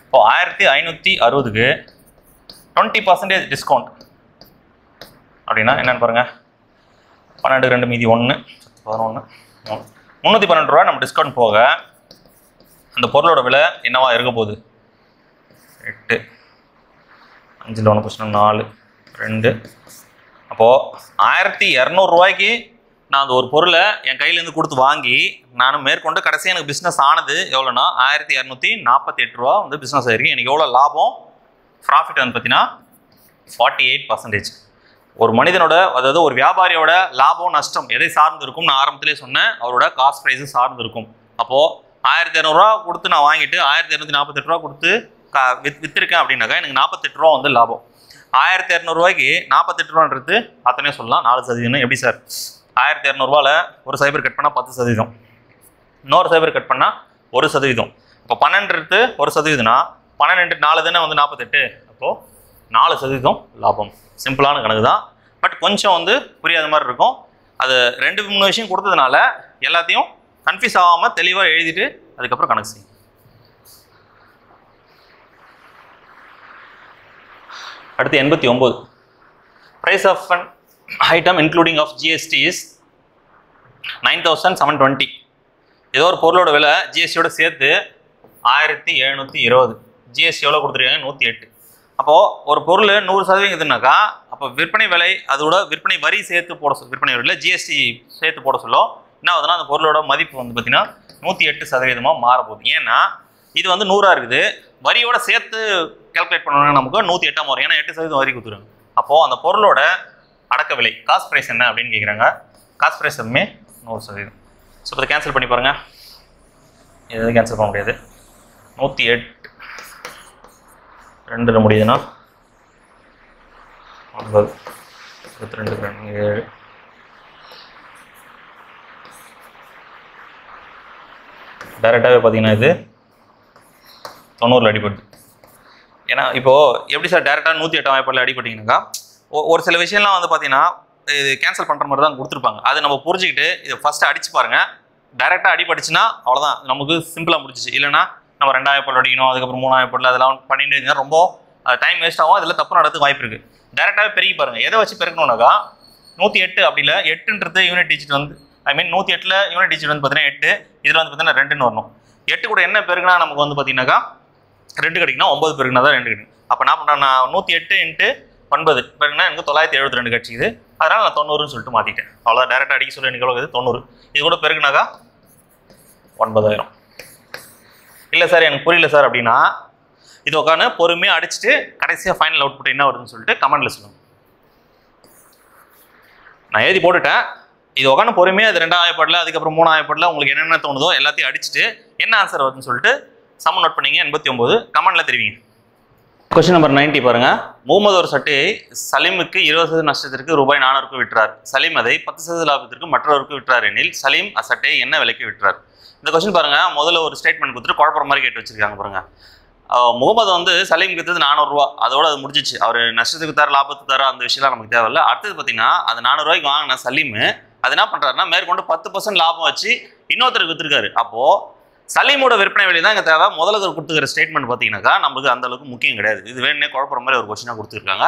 இப்போ 1560க்கு 20% டிஸ்கவுண்ட் அப்படின்னா என்னென்னு பாருங்கள். 12 2 மீதி 1 11 312 ரூபா நம்ம டிஸ்கவுண்ட் போக அந்த பொருளோட விலை என்னவா இருக்க போகுது? 8 5ல் 1 போச்சுன்னா 4 2. அப்போது 1200 ரூபாய்க்கு நான் அந்த ஒரு பொருளை என் கையிலேருந்து கொடுத்து வாங்கி நான் மேற்கொண்டு கடைசியாக எனக்கு பிஸ்னஸ் ஆனது எவ்வளோனா 1248 ரூபா வந்து பிஸ்னஸ் ஆகிருக்கு. எனக்கு எவ்வளோ லாபம்? ப்ராஃபிட் வந்து பார்த்தீங்கன்னா 48%. ஒரு மனிதனோட, அதாவது ஒரு வியாபாரியோட லாபம் நஷ்டம் எதை சார்ந்து இருக்கும்? நான் ஆரம்பத்திலே சொன்னேன், அவரோட காஸ்ட் ப்ரைஸு சார்ந்து இருக்கும். அப்போது 1200 ரூபா கொடுத்து நான் வாங்கிட்டு 1248 ரூபா கொடுத்து விற்றுருக்கேன் அப்படின்னாக்கா எனக்கு 48 ரூபா வந்து லாபம். 1200 ரூபாய்க்கு 48 ரூபான்றது அத்தனையே சொல்லலாம் 4%. எப்படி சார்? 1200 ரூபாவில் ஒரு சைபர் கட் பண்ணால் 10%, இன்னொரு சைபர் கட் பண்ணால் 1%. இப்போ 12 1%னா 12 4 தானே வந்து 48. அப்போது 4% லாபம். சிம்பிளான கணக்கு தான், பட் கொஞ்சம் வந்து புரியாத மாதிரி இருக்கும். அது 2-3 விஷயம் கொடுத்ததுனால எல்லாத்தையும் கன்ஃபியூஸ் ஆகாமல் தெளிவாக எழுதிட்டு அதுக்கப்புறம் கணக்கு செய்யும். அடுத்து 89. Price of an item including of GST is 9720. ஏதோ ஒரு பொருளோட விலை ஜிஎஸ்டியோட சேர்த்து 1720. ஜிஎஸ்டி எவ்வளோ கொடுத்துருக்காங்க? 108. அப்போது ஒரு பொருள் 100%னாக்கா அப்போ விற்பனை விலை அதோட விற்பனை வரி சேர்த்து போட விற்பனை வரியில் ஜிஎஸ்டி சேர்த்து போட சொல்ல என்ன ஆகுதுன்னா அந்த பொருளோட மதிப்பு வந்து பார்த்திங்கன்னா 108% மாறப்போகுது. ஏன்னா இது வந்து 100 இருக்குது, வரியோட சேர்த்து கால்குலேட் பண்ணணும்னா நமக்கு 108 வரும். ஏன்னா 8% வரி கொடுத்துருங்க. அப்போது அந்த பொருளோட அடக்க விலை காஸ்ட் ப்ரைஸ் என்ன அப்படின்னு கேட்குறாங்க. காஸ்ட் ப்ரைஸ் எப்பவுமே 100%. ஸோ இப்போ கேன்சல் பண்ணி பாருங்கள். எதுவும் கேன்சல் பண்ண முடியாது. 108 2 முடியுதுன்னா 9 22 7 டைரெக்டாகவே பார்த்தீங்கன்னா இது 90 அடிபடுது. ஏன்னா இப்போது எப்படி சார் டேரெக்டாக 108 வாய்ப்பாடில் அடிபட்டிங்கனாக்கா ஒரு சில விஷயம்லாம் வந்து பார்த்தீங்கன்னா இது கேன்சல் பண்ணுற மாதிரி தான் கொடுத்துருப்பாங்க. அதை நம்ம புரிஞ்சுக்கிட்டு இதை ஃபஸ்ட்டு அடிச்சு பாருங்கள். டைரெக்டாக அடிபட்டுச்சுன்னா அவ்வளோதான், நமக்கு சிம்பிளாக முடிச்சிச்சு. இல்லைனா நம்ம 2 பால் அடிக்கணும், அதுக்கப்புறம் 3 பால் அதெல்லாம் பண்ணிட்டு இருந்தால் ரொம்ப டைம் வேஸ்ட் ஆகும். அதில் தப்பு நடத்துக்கு வாய்ப்பு இருக்குது. டேரெக்டாகவே பெருகி பாருங்கள். எதை வச்சு பெருக்கணும்னாக்கா 108 அப்படி இல்லை, 8ன்றது யூனிட் டிஜிட் வந்து ஐ மீன் 108ல் யூனிட் டிஜிட் வந்து பார்த்தீங்கன்னா 8, இதில் வந்து பார்த்தீங்கன்னா 2ன்னு வரணும். 8 கூட என்ன பெருக்குனா நமக்கு வந்து பார்த்தீங்கன்னாக்கா 2 கிடைக்குன்னா 9 பெருக்குனா தான் 2 கிடைக்கும். அப்போ நான் பண்ணுறேன், நான் 108 × 9 பெருக்குனா எனக்கு 972 கிடைச்சிது. அதனால் நான் 90ன்னு சொல்லிட்டு மாற்றிட்டேன். அவ்வளோதான். டேரெக்டாக அடிக்க சொல்லி எனக்கு எவ்வளோ 90. இது கூட பெருக்குனாக்கா 9000. இல்லை சார் எனக்கு புரியல சார் அப்படின்னா இது உட்காந்து பொறுமையாக அடிச்சுட்டு கடைசியாக ஃபைனல் அவுட்புட் என்ன வருதுன்னு சொல்லிட்டு கமெண்ட்டில் சொல்லுங்கள். நான் எழுதி போட்டுட்டேன். இது உட்காந்து பொறுமையாக அது 2 பாட்டில் அதுக்கப்புறம் 3 பாட்டில் உங்களுக்கு என்னென்ன தோணுதோ எல்லாத்தையும் அடிச்சுட்டு என்ன ஆன்சர் வருதுன்னு சொல்லிட்டு சம் நோட் பண்ணிங்க. 89 கமெண்ட்டில் தெரிவிங்க. கொஸ்டின் நம்பர் 90 பாருங்கள். முகமது ஒரு சட்டையை சலீமுக்கு 20% நஷ்டத்திற்கு ரூபாய் 400க்கு விற்றார். சலீம் அதை 10% லாபத்திற்கு மற்றவருக்கு விற்றார் எனில் சலீம் அச்சட்டையை என்ன விலைக்கு விற்றார்? இந்த கொஸ்டின் பாருங்கள். முதல்ல ஒரு ஸ்டேட்மெண்ட் கொடுத்துட்டு குழப்பற மாதிரி கேட்டு வச்சிருக்காங்க பாருங்கள். முகமது வந்து சலீமுக்கு விற்றது 400 ரூபா, அதோட அது முடிஞ்சிச்சு. அவர் நஷ்டத்துக்கு தர லாபத்துக்கு தர அந்த விஷயம்லாம் நமக்கு தேவையில்லை. அடுத்தது பார்த்தீங்கன்னா அது 400 ரூபாய்க்கு வாங்கின சலீம் அது என்ன பண்ணுறாருன்னா மேற்கொண்டு 10% லாபம் வச்சு இன்னொருத்தருக்கு விற்றுருக்காரு. அப்போது சலீமோட விற்பனை விலை தான் இங்கே தேவை. முதல்ல கொடுத்துக்கிற ஸ்டேட்மெண்ட் பார்த்தீங்கன்னாக்கா நமக்கு அந்த அளவுக்கு முக்கியம் கிடையாது. இது வேணுன்னே குழப்பற மாதிரி ஒரு கொஸ்டினாக கொடுத்துருக்காங்க.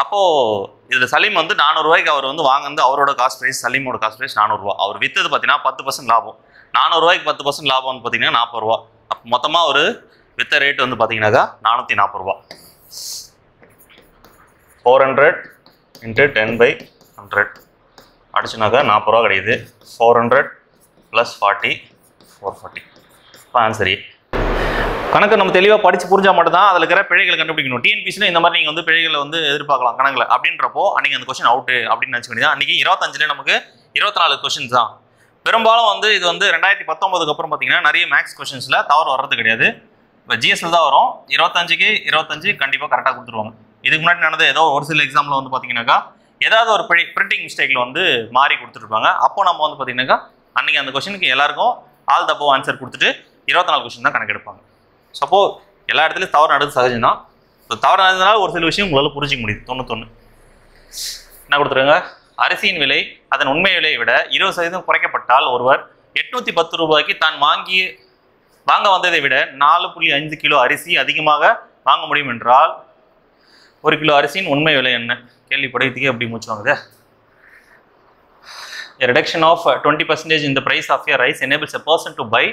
அப்போது இதில் சலீம் வந்து 400 ரூபாய்க்கு அவர் வந்து வாங்கினது அவரோட காஸ்ட் ப்ரைஸ், சலீமோட காஸ்ட் ப்ரைஸ் 400 ரூபா. அவர் விற்றது பார்த்தீங்கன்னா 10% லாபம். 400 ரூபாய்க்கு 10% லாபம் வந்து பார்த்தீங்கன்னா 40 ரூபா. அப்போ மொத்தமாக ஒரு வித்த ரேட் வந்து பார்த்தீங்கன்னாக்கா 440 ரூபா. 400 × 10/100 அடிச்சுனாக்கா 40 ரூபா கிடையாது. 400 + 40 440. இப்போ ஆன்சரி கணக்கு நம்ம தெளிவாக படித்து புரிஞ்சால் மட்டும்தான் அதில் இருக்கிற பிழைகளை கண்டுபிடிக்கணும். டிஎன்பிசியில் இந்த மாதிரி நீங்கள் வந்து பிழைகளை வந்து எதிர்பார்க்கலாம் கணக்கில். அப்படின்றப்போ அன்றைக்கி அந்த கொஸ்டின் அவுட்டு அப்படின்னு நினச்சிக்க வேண்டியது. அன்றைக்கி 25ல் நமக்கு 24 கொஸ்டின்ஸ் தான். பெரும்பாலும் வந்து இது வந்து 2019க்கு அப்புறம் பார்த்தீங்கன்னா நிறைய மேக்ஸ் கொஸ்டின்ஸில் தவறு வர்றது கிடையாது. இப்போ ஜிஎஸ்எல் தான் வரும். 25க்கு 25 கண்டிப்பாக கரெக்டாக கொடுத்துருவாங்க. இதுக்கு முன்னாடி நடந்த ஏதோ ஒரு சில எக்ஸாமில் வந்து பார்த்தீங்கன்னாக்கா ஏதாவது ஒரு பிரிண்டிங் மிஸ்டேக்கில் வந்து மாறி கொடுத்துருப்பாங்க. அப்போ நம்ம வந்து பார்த்தீங்கன்னாக்கா அன்றைக்கி அந்த கொஸ்டினுக்கு எல்லாருக்கும் ஆல் தப்போ ஆன்சர் கொடுத்துட்டு 24 கொஸ்டின் தான் கணக்கெடுப்பாங்க. சப்போ எல்லா இடத்துலையும் தவறு நடந்து சகஜம் தான். இப்போ தவறு நடந்ததுனால ஒரு சில விஷயம் உங்களால் புரிஞ்சிக்க முடியுது. 91 என்ன கொடுத்துருங்க. அரிசியின் விலை அதன் உண்மை விலையை விட 20% குறைக்கப்பட்டால் ஒருவர் 810 ரூபாய்க்கு தான் வாங்க வந்ததை விட 4.5 கிலோ அரிசி அதிகமாக வாங்க முடியும் என்றால் 1 கிலோ அரிசியின் உண்மை விலை என்ன? கேள்வி படையத்துக்கே அப்படி மூச்சு வாங்குது. A reduction of 20% in the price of a rice enables a person to buy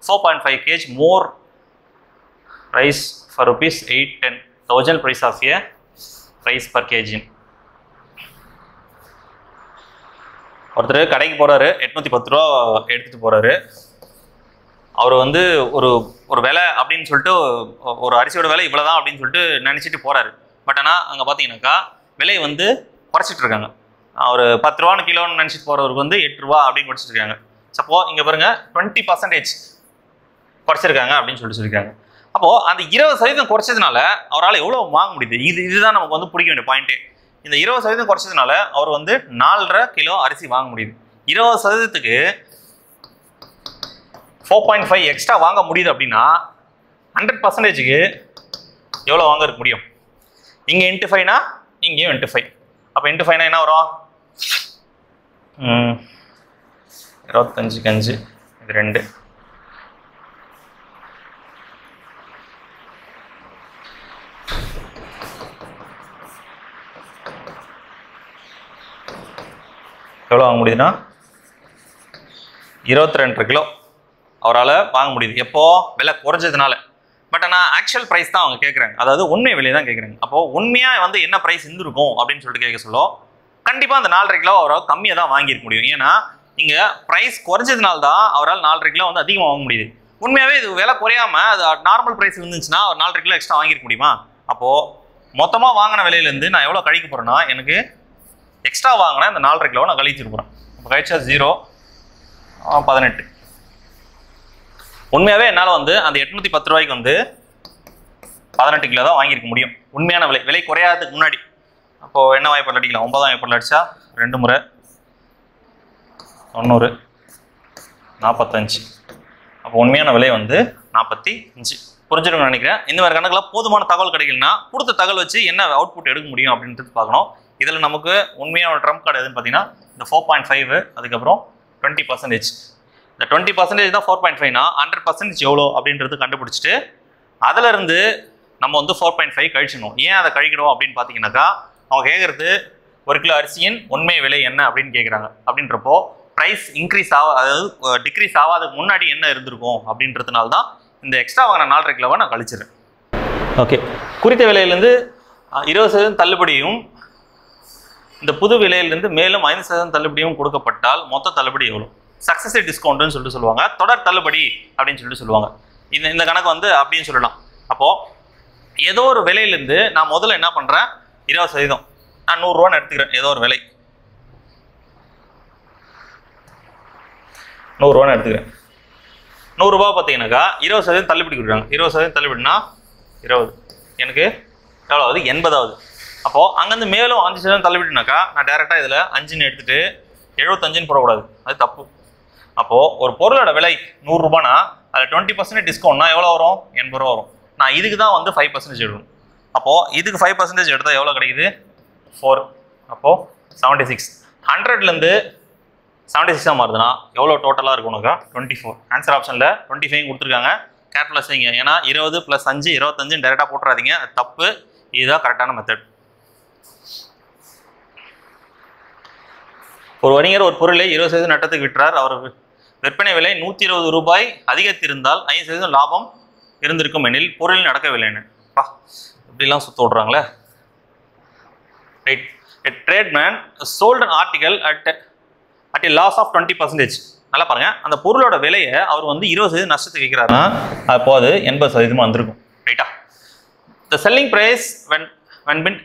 4.5 kg more rice for rupees 810. The original price of a rice per kg. ஒருத்தர் கடைக்கு போகிறாரு, 810 ரூபா எடுத்துகிட்டு போகிறாரு. அவர் வந்து ஒரு விலை அப்படின்னு சொல்லிட்டு ஒரு அரிசியோட விலை இவ்வளோ தான் அப்படின்னு சொல்லிட்டு நினச்சிட்டு போகிறாரு. பட் ஆனால் அங்கே பார்த்தீங்கன்னாக்கா விலை வந்து குறைச்சிட்டு இருக்காங்க. ஒரு 10 ரூபான்னு கிலோன்னு நினச்சிட்டு போகிறவருக்கு வந்து 8 ரூபா அப்படின்னு குறைச்சிட்டு இருக்காங்க. சப்போ இங்கே பாருங்கள் 20% குறைச்சிருக்காங்க அப்படின்னு சொல்லியிருக்காங்க. அப்போது அந்த 20% குறைச்சதுனால அவரால் எவ்வளோ வாங்க முடியுது? இதுதான் நமக்கு வந்து பிடிக்க வேண்டிய பாயிண்ட்டே. இந்த 20% குறைச்சதுனால அவர் வந்து 4.5 கிலோ அரிசி வாங்க முடியுது. 20%க்கு 4.5 எக்ஸ்ட்ரா வாங்க முடியுது அப்படின்னா 100%க்கு எவ்வளோ வாங்க இருக்க முடியும்? இங்கே இன்ட்டு 5னா இங்கேயும் இன்ட்டு 5. அப்போ இன்ட்டு 5னா என்ன வரும்? 25க்கு 5 இது 2. எவ்வளோ வாங்க முடியுதுன்னா 22 கிலோ அவரால் வாங்க முடியுது. எப்போ? விலை குறைஞ்சதுனால. பட் ஆனால் ஆக்சுவல் ப்ரைஸ் தான் அவங்க கேட்குறாங்க. அதாவது உண்மை விலையை தான் கேட்குறாங்க. அப்போது உண்மையாக வந்து என்ன ப்ரைஸ் இருந்திருக்கும் அப்படின்னு சொல்லிட்டு கேட்க சொல்லும். கண்டிப்பாக அந்த 4.5 கிலோ அவரால் கம்மியாக தான் வாங்கியிருக்க முடியும். ஏன்னா இங்கே ப்ரைஸ் குறைஞ்சதுனால தான் அவரால் 4.5 கிலோ வந்து அதிகமாக வாங்க முடியுது. உண்மையாகவே இது விலை குறையாம அது நார்மல் ப்ரைஸ் இருந்துச்சுன்னா ஒரு 4.5 கிலோ எக்ஸ்ட்ரா வாங்கிருக்க முடியுமா? அப்போது மொத்தமாக வாங்கின விலையிலேருந்து நான் எவ்வளோ கழிக்க போகிறேன்னா எனக்கு எக்ஸ்ட்ரா வாங்கினேன் இந்த 4.5 கிலோ நான் கழிச்சிட்டு போகிறேன். இப்போ கழிச்சா 0 18. உண்மையாகவே என்னால் வந்து அந்த 810 ரூபாய்க்கு வந்து 18 கிலோ தான் வாங்கியிருக்க முடியும் உண்மையான விலை குறையாததுக்கு முன்னாடி. அப்போது என்ன வாய்ப்பு அடிக்கலாம்? 9ஆம் வாய்ப்பு அடிச்சா 2 முறை 90 45. அப்போ உண்மையான விலை வந்து 45. புரிஞ்சுக்கணும்னு நினைக்கிறேன். இந்த மாதிரி கணக்கில் போதுமான தகவல் கிடைக்கலன்னா கொடுத்த தகவல் வச்சு என்ன அவுட்புட் எடுக்க முடியும் அப்படின்றது பார்க்கணும். இதில் நமக்கு உண்மையான ட்ரம்ப் கார்டு எதுன்னு பார்த்தீங்கன்னா இந்த 4.5 அதுக்கப்புறம் 20%. இந்த 20% தான் 4.5னா 100% எவ்வளோ அப்படின்றது கண்டுபிடிச்சிட்டு அதிலிருந்து நம்ம வந்து 4.5 கழிச்சிடணும். ஏன் அதை கழிக்கணும் அப்படின்னு பார்த்தீங்கன்னாக்கா அவங்க கேட்குறது 1 கிலோ அரிசியின் உண்மை விலை என்ன அப்படின்னு கேட்குறாங்க. அப்படின்றப்போ ப்ரைஸ் இன்க்ரீஸ் அதாவது டிக்ரீஸ் ஆகாதுக்கு முன்னாடி என்ன இருந்திருக்கும் அப்படின்றதுனால தான் இந்த எக்ஸ்ட்ரா வாங்கின 4.5 கிலோவை நான் கழிச்சிடுறேன். ஓகே, குறித்த விலையிலேருந்து 20% தள்ளுபடியும் இந்த புது விலையிலேருந்து மேலும் 5% தள்ளுபடியும் கொடுக்கப்பட்டால் மொத்த தள்ளுபடி எவ்வளோ? சக்ஸஸிவ் டிஸ்கவுண்ட்னு சொல்லுவாங்க, தொடர் தள்ளுபடி அப்படின்னு சொல்லுவாங்க. இந்த கணக்கு வந்து அப்படின்னு சொல்லலாம். அப்போது ஏதோ ஒரு விலையிலேருந்து நான் முதல்ல என்ன பண்ணுறேன், 20% நான் 100 ரூபான்னு எடுத்துக்கிறேன். ஏதோ ஒரு விலை 100 ரூபான்னு எடுத்துக்கிறேன். 100 ரூபா பார்த்தீங்கன்னாக்கா 20% தள்ளுபடி கொடுக்குறாங்க. 20% தள்ளுபடினா 20 எனக்கு எவ்வளோ ஆகுது? 80 ஆகுது. அப்போது அங்கேருந்து மேலும் 5% தள்ளுபடினாக்கா நான் டேரெக்டாக இதில் 5ன்னு எடுத்துகிட்டு 75ன்னு போடக்கூடாது, அது தப்பு. அப்போது ஒரு பொருளோட விலை 100 ரூபானா அதில் 20% டிஸ்கவுண்ட்னா எவ்வளோ வரும்? 80 ரூபா வரும். நான் இதுக்கு தான் வந்து 5% எடுக்கணும். அப்போது இதுக்கு 5% எடுத்தால் எவ்வளோ கிடைக்குது? 4. அப்போது 76. 100லேருந்து 76 மாறுதுன்னா எவ்வளோ டோட்டலாக இருக்கணுக்கா? 24. ஆன்சர் ஆப்ஷனில் 25 கொடுத்துருக்காங்க. கேர்ஃபுல்லாக செய்யுங்க. ஏன்னா 20 + 5 25 டேரெக்டாக போட்டுறாதீங்க, அது தப்பு. இதுதான் கரெக்டான மெத்தட். ஒரு வணிகர் ஒரு பொருளை 20% நட்டத்துக்கு விற்றார். அவர் விற்பனை விலை 120 ரூபாய் அதிகரித்திருந்தால் 5% லாபம் இருந்திருக்கும் எனில் பொருளின் அடக்க விலைன்னு இப்படிலாம் சுத்த விட்றாங்களே. Right, a tradesman sold an article at a loss of 20%. நல்லா பாருங்க, அந்த பொருளோட விலையை அவர் வந்து 20% நஷ்டத்துக்கு விற்கிறாருன்னா அப்போ அது 80% வந்திருக்கும். ரைட்டா? The selling price when been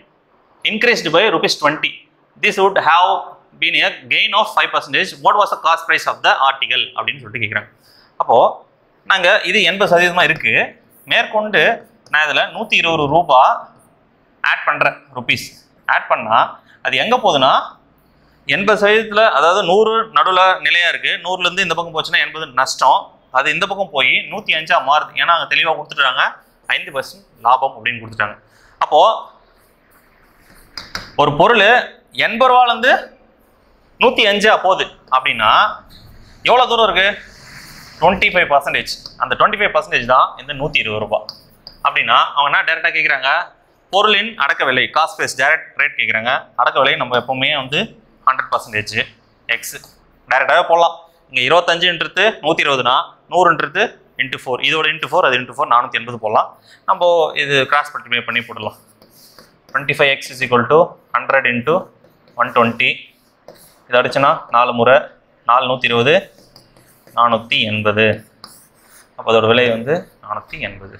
increased by ₹20, this would have been a gain of 5%. What was the cost price of the article அப்படின்னு சொல்லிட்டு கேட்குறாங்க. அப்போது நாங்கள் இது 80% இருக்குது. மேற்கொண்டு நான் இதில் 120 ரூபா ஆட் பண்ணுறேன், ருபீஸ் ஆட் பண்ணால் அது எங்கே போகுதுன்னா 80%, அதாவது 100 நடுவில் நிலையாக இருக்குது. 100லேருந்து இந்த பக்கம் போச்சுன்னா 80 நஷ்டம். அது இந்த பக்கம் போய் 105 மாறுது. ஏன்னா அங்கே தெளிவாக கொடுத்துட்டாங்க 5% லாபம் அப்படின்னு கொடுத்துட்டாங்க. அப்போது ஒரு பொருள் 80 ரூபாலேருந்து 105 போகுது அப்படின்னா எவ்வளோ தூரம் இருக்குது? 25%. அந்த 25% தான் இந்த 120 ரூபா. அப்படின்னா அவங்க என்ன டேரெக்டாக கேட்குறாங்க, பொருளின் அடக்க விலை, காஸ்ட் ப்ரைஸ் டைரக்ட் ரேட் கேட்குறாங்க. அடக்க விலை நம்ம எப்போவுமே வந்து 100% எக்ஸ் டைரெக்டாகவே போடலாம். இங்கே 25ன்றது 120னா 100ன்றது × 4, இதோட × 4 அது × 4 480 போடலாம். நம்ம இது கிராஸ் மல்டிப்ளை பண்ணி போடலாம். 25x = 100 × 120. இது அடிச்சுன்னா 4 முறை 4 120 480. அப்போ அதோட விலை வந்து 480.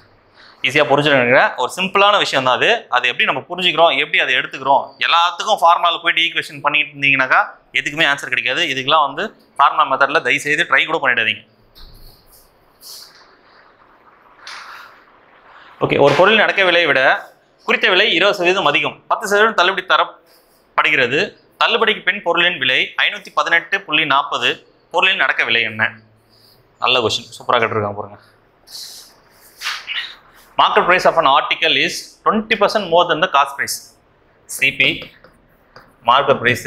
ஈஸியாக புரிஞ்சுக்கிற ஒரு சிம்பிளான விஷயம் தான் அது. அது எப்படி நம்ம புரிஞ்சுக்கிறோம், எப்படி அதை எடுத்துக்கிறோம். எல்லாத்துக்கும் ஃபார்முலாவில் போய்ட்டு ஈக்குவேஷன் பண்ணிட்டு இருந்தீங்கன்னாக்கா எதுக்குமே ஆன்சர் கிடைக்காது. இதுக்கெல்லாம் வந்து ஃபார்முலா மெத்தடில் தயவுசெய்து ட்ரை கூட பண்ணிடாதீங்க. ஓகே, ஒரு பொருளின் அடக்க விலையை விட குறித்த விலை 20% அதிகம், 10% தள்ளுபடி தரப்படுகிறது. தள்ளுபடிக்கு பின் பொருளின் விலை 518.40. பொருளின் அடக்க விலை என்ன? நல்ல கொஸ்டின், சூப்பராக கேட்டிருக்காங்க பாருங்க. Market price of an article is 20% more than the cost price. CP, market price,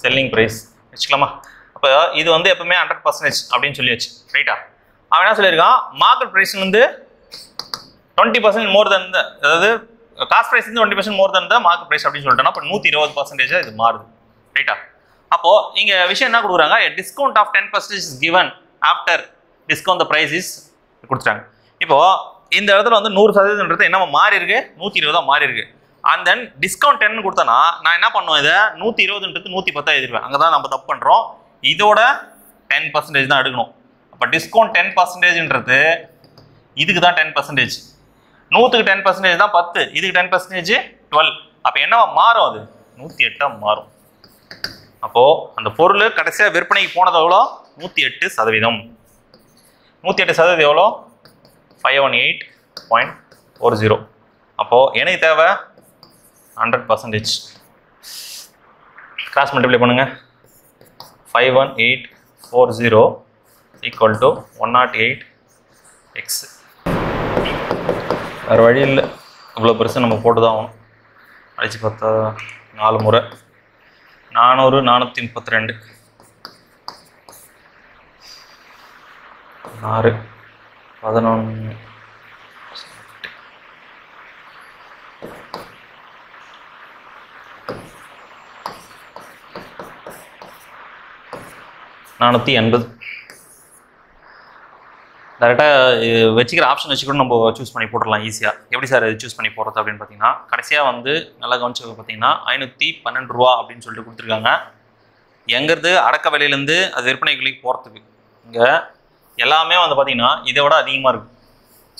selling price வச்சுக்கலாமா? அப்போ இது வந்து எப்பவுமே 100% அப்படின்னு சொல்லியாச்சு. ரைட்டா? அவன் என்ன சொல்லியிருக்கான், மார்க்கெட் ப்ரைஸ் வந்து 20% மோர் தென் த, அதாவது காஸ்ட் ப்ரைஸ் வந்து 20% மோர் தென் த மார்க்கெட் ப்ரைஸ் அப்படின்னு சொல்லிட்டோம்னா அப்போ 120% இது மாறுது. ரைட்டா? அப்போது இங்கே விஷயம் என்ன கொடுக்குறாங்க, discount of 10% is given after discount the price is கொடுத்துட்டாங்க. இப்போது இந்த இடத்துல வந்து 100%ன்றது என்ன மாறி இருக்கு, 120 மாறி இருக்கு. அண்ட் தென் டிஸ்கவுண்ட் 10 கொடுத்தனா நான் என்ன பண்ணுவேன், இதை 120ன்றது 110 எழுதிடுவேன். அங்கே தான் நம்ம தப்பு பண்ணுறோம். இதோட 10% தான் எடுக்கணும். இப்போ டிஸ்கவுண்ட் 10%ன்றது இதுக்கு தான் 10%. 100க்கு 10% தான் 10, இதுக்கு 10% 12. அப்போ என்னவா மாறும்? அது 108 மாறும். அப்போ அந்த பொருள் கடைசியாக விற்பனைக்கு போனது எவ்வளோ? 108%. 108% எவ்வளோ? 518.40. அப்போ எனக்கு தேவை 100%. கிராஸ் மல்டிப்ளை பண்ணுங்க. 51840 ஈக்குவல் டு 108x. வேறு வழி இல்லை, இவ்வளோ பெருசு நம்ம போட்டு தான் ஆகணும். அடித்து பார்த்தா 4 முறை 400 432 6 11 480. டேரெக்டாக வச்சுக்கிற ஆப்ஷன் வச்சு கூட நம்ம சூஸ் பண்ணி போட்டுடலாம் ஈஸியாக. எப்படி சார் இது சூஸ் பண்ணி போடுறது அப்படின்னு பார்த்தீங்கன்னா, கடைசியாக வந்து நல்லா கவனிச்சு பார்த்தீங்கன்னா 512 ரூபா அப்படின்னு சொல்லிட்டு கொடுத்துருக்காங்க. எங்கிறது அடக்க விலையிலேருந்து அது விற்பனை விலைக்கு போகிறதுக்கு இங்கே எல்லாமே வந்து பார்த்தீங்கன்னா இதை விட அதிகமாக இருக்குது.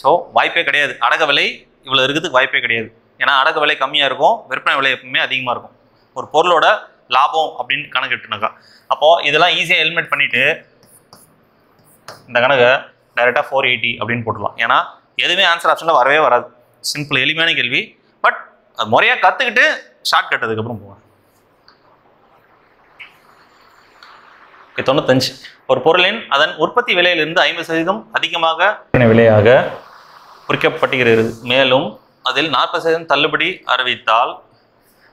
ஸோ வாய்ப்பே கிடையாது, அடக்க விலை இவ்வளோ இருக்கிறதுக்கு வாய்ப்பே கிடையாது. ஏன்னா அடக்க விலை கம்மியாக இருக்கும், விற்பனை விலை எப்பவுமே அதிகமாக இருக்கும் ஒரு பொருளோட லாபம் அப்படின்னு கணக்கிட்டுனாக்கா. அப்போது இதெல்லாம் ஈஸியாக எலிமினேட் பண்ணிவிட்டு இந்த கணக்கை டைரெக்டாக 480 அப்படின்னு போட்டுடலாம். ஏன்னா எதுவுமே ஆன்சர் ஆப்ஷனில் வரவே வராது. சிம்பிள் எளிமையான கேள்வி. பட் அது முறையாக கற்றுக்கிட்டு ஷார்ட் கட்டதுக்கப்புறம் போவேன். 95. ஒரு பொருளின் அதன் உற்பத்தி விலையிலிருந்து 50% அதிகமாக விலையாக குறிக்கப்பட்டுகிறது. மேலும் அதில் 40% தள்ளுபடி அறிவித்தால்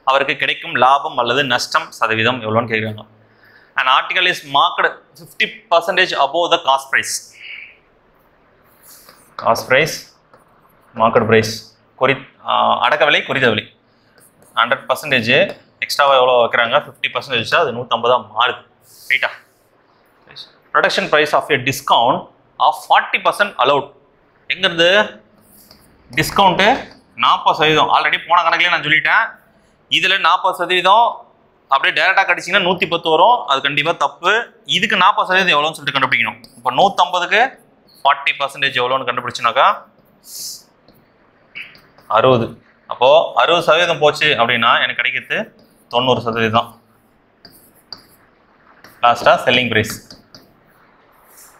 அவருக்கு கிடைக்கும் லாபம் அல்லது நஷ்டம் சதவீதம் எவ்வளோன்னு கேட்குறாங்க. An article is marked 50% above the cost price. Cost price, market price. அடக்க விலை குறித்த விலை 100% எக்ஸ்ட்ராவாக எவ்வளோ வைக்கிறாங்க? 50%. அது 150 மாறுது. ரைட்டா? Production price of a discount of 40% allowed. எங்கிறது டிஸ்கவுண்ட்டு 40%. ஆல்ரெடி போன கணக்கிலே நான் சொல்லிட்டேன். இதில் 40% அப்படியே டேரெக்டாக கடிச்சிங்கன்னா 110 வரும். அது கண்டிப்பாக தப்பு. இதுக்கு 40% எவ்வளோன்னு சொல்லிட்டு கண்டுபிடிக்கணும். இப்போ 150க்கு 40% எவ்வளோன்னு கண்டுபிடிச்சுனாக்கா 60. அப்போது 60% போச்சு அப்படின்னா எனக்கு கிடைக்கிறது 90%. லாஸ்ட்டாக செல்லிங் ப்ரைஸ்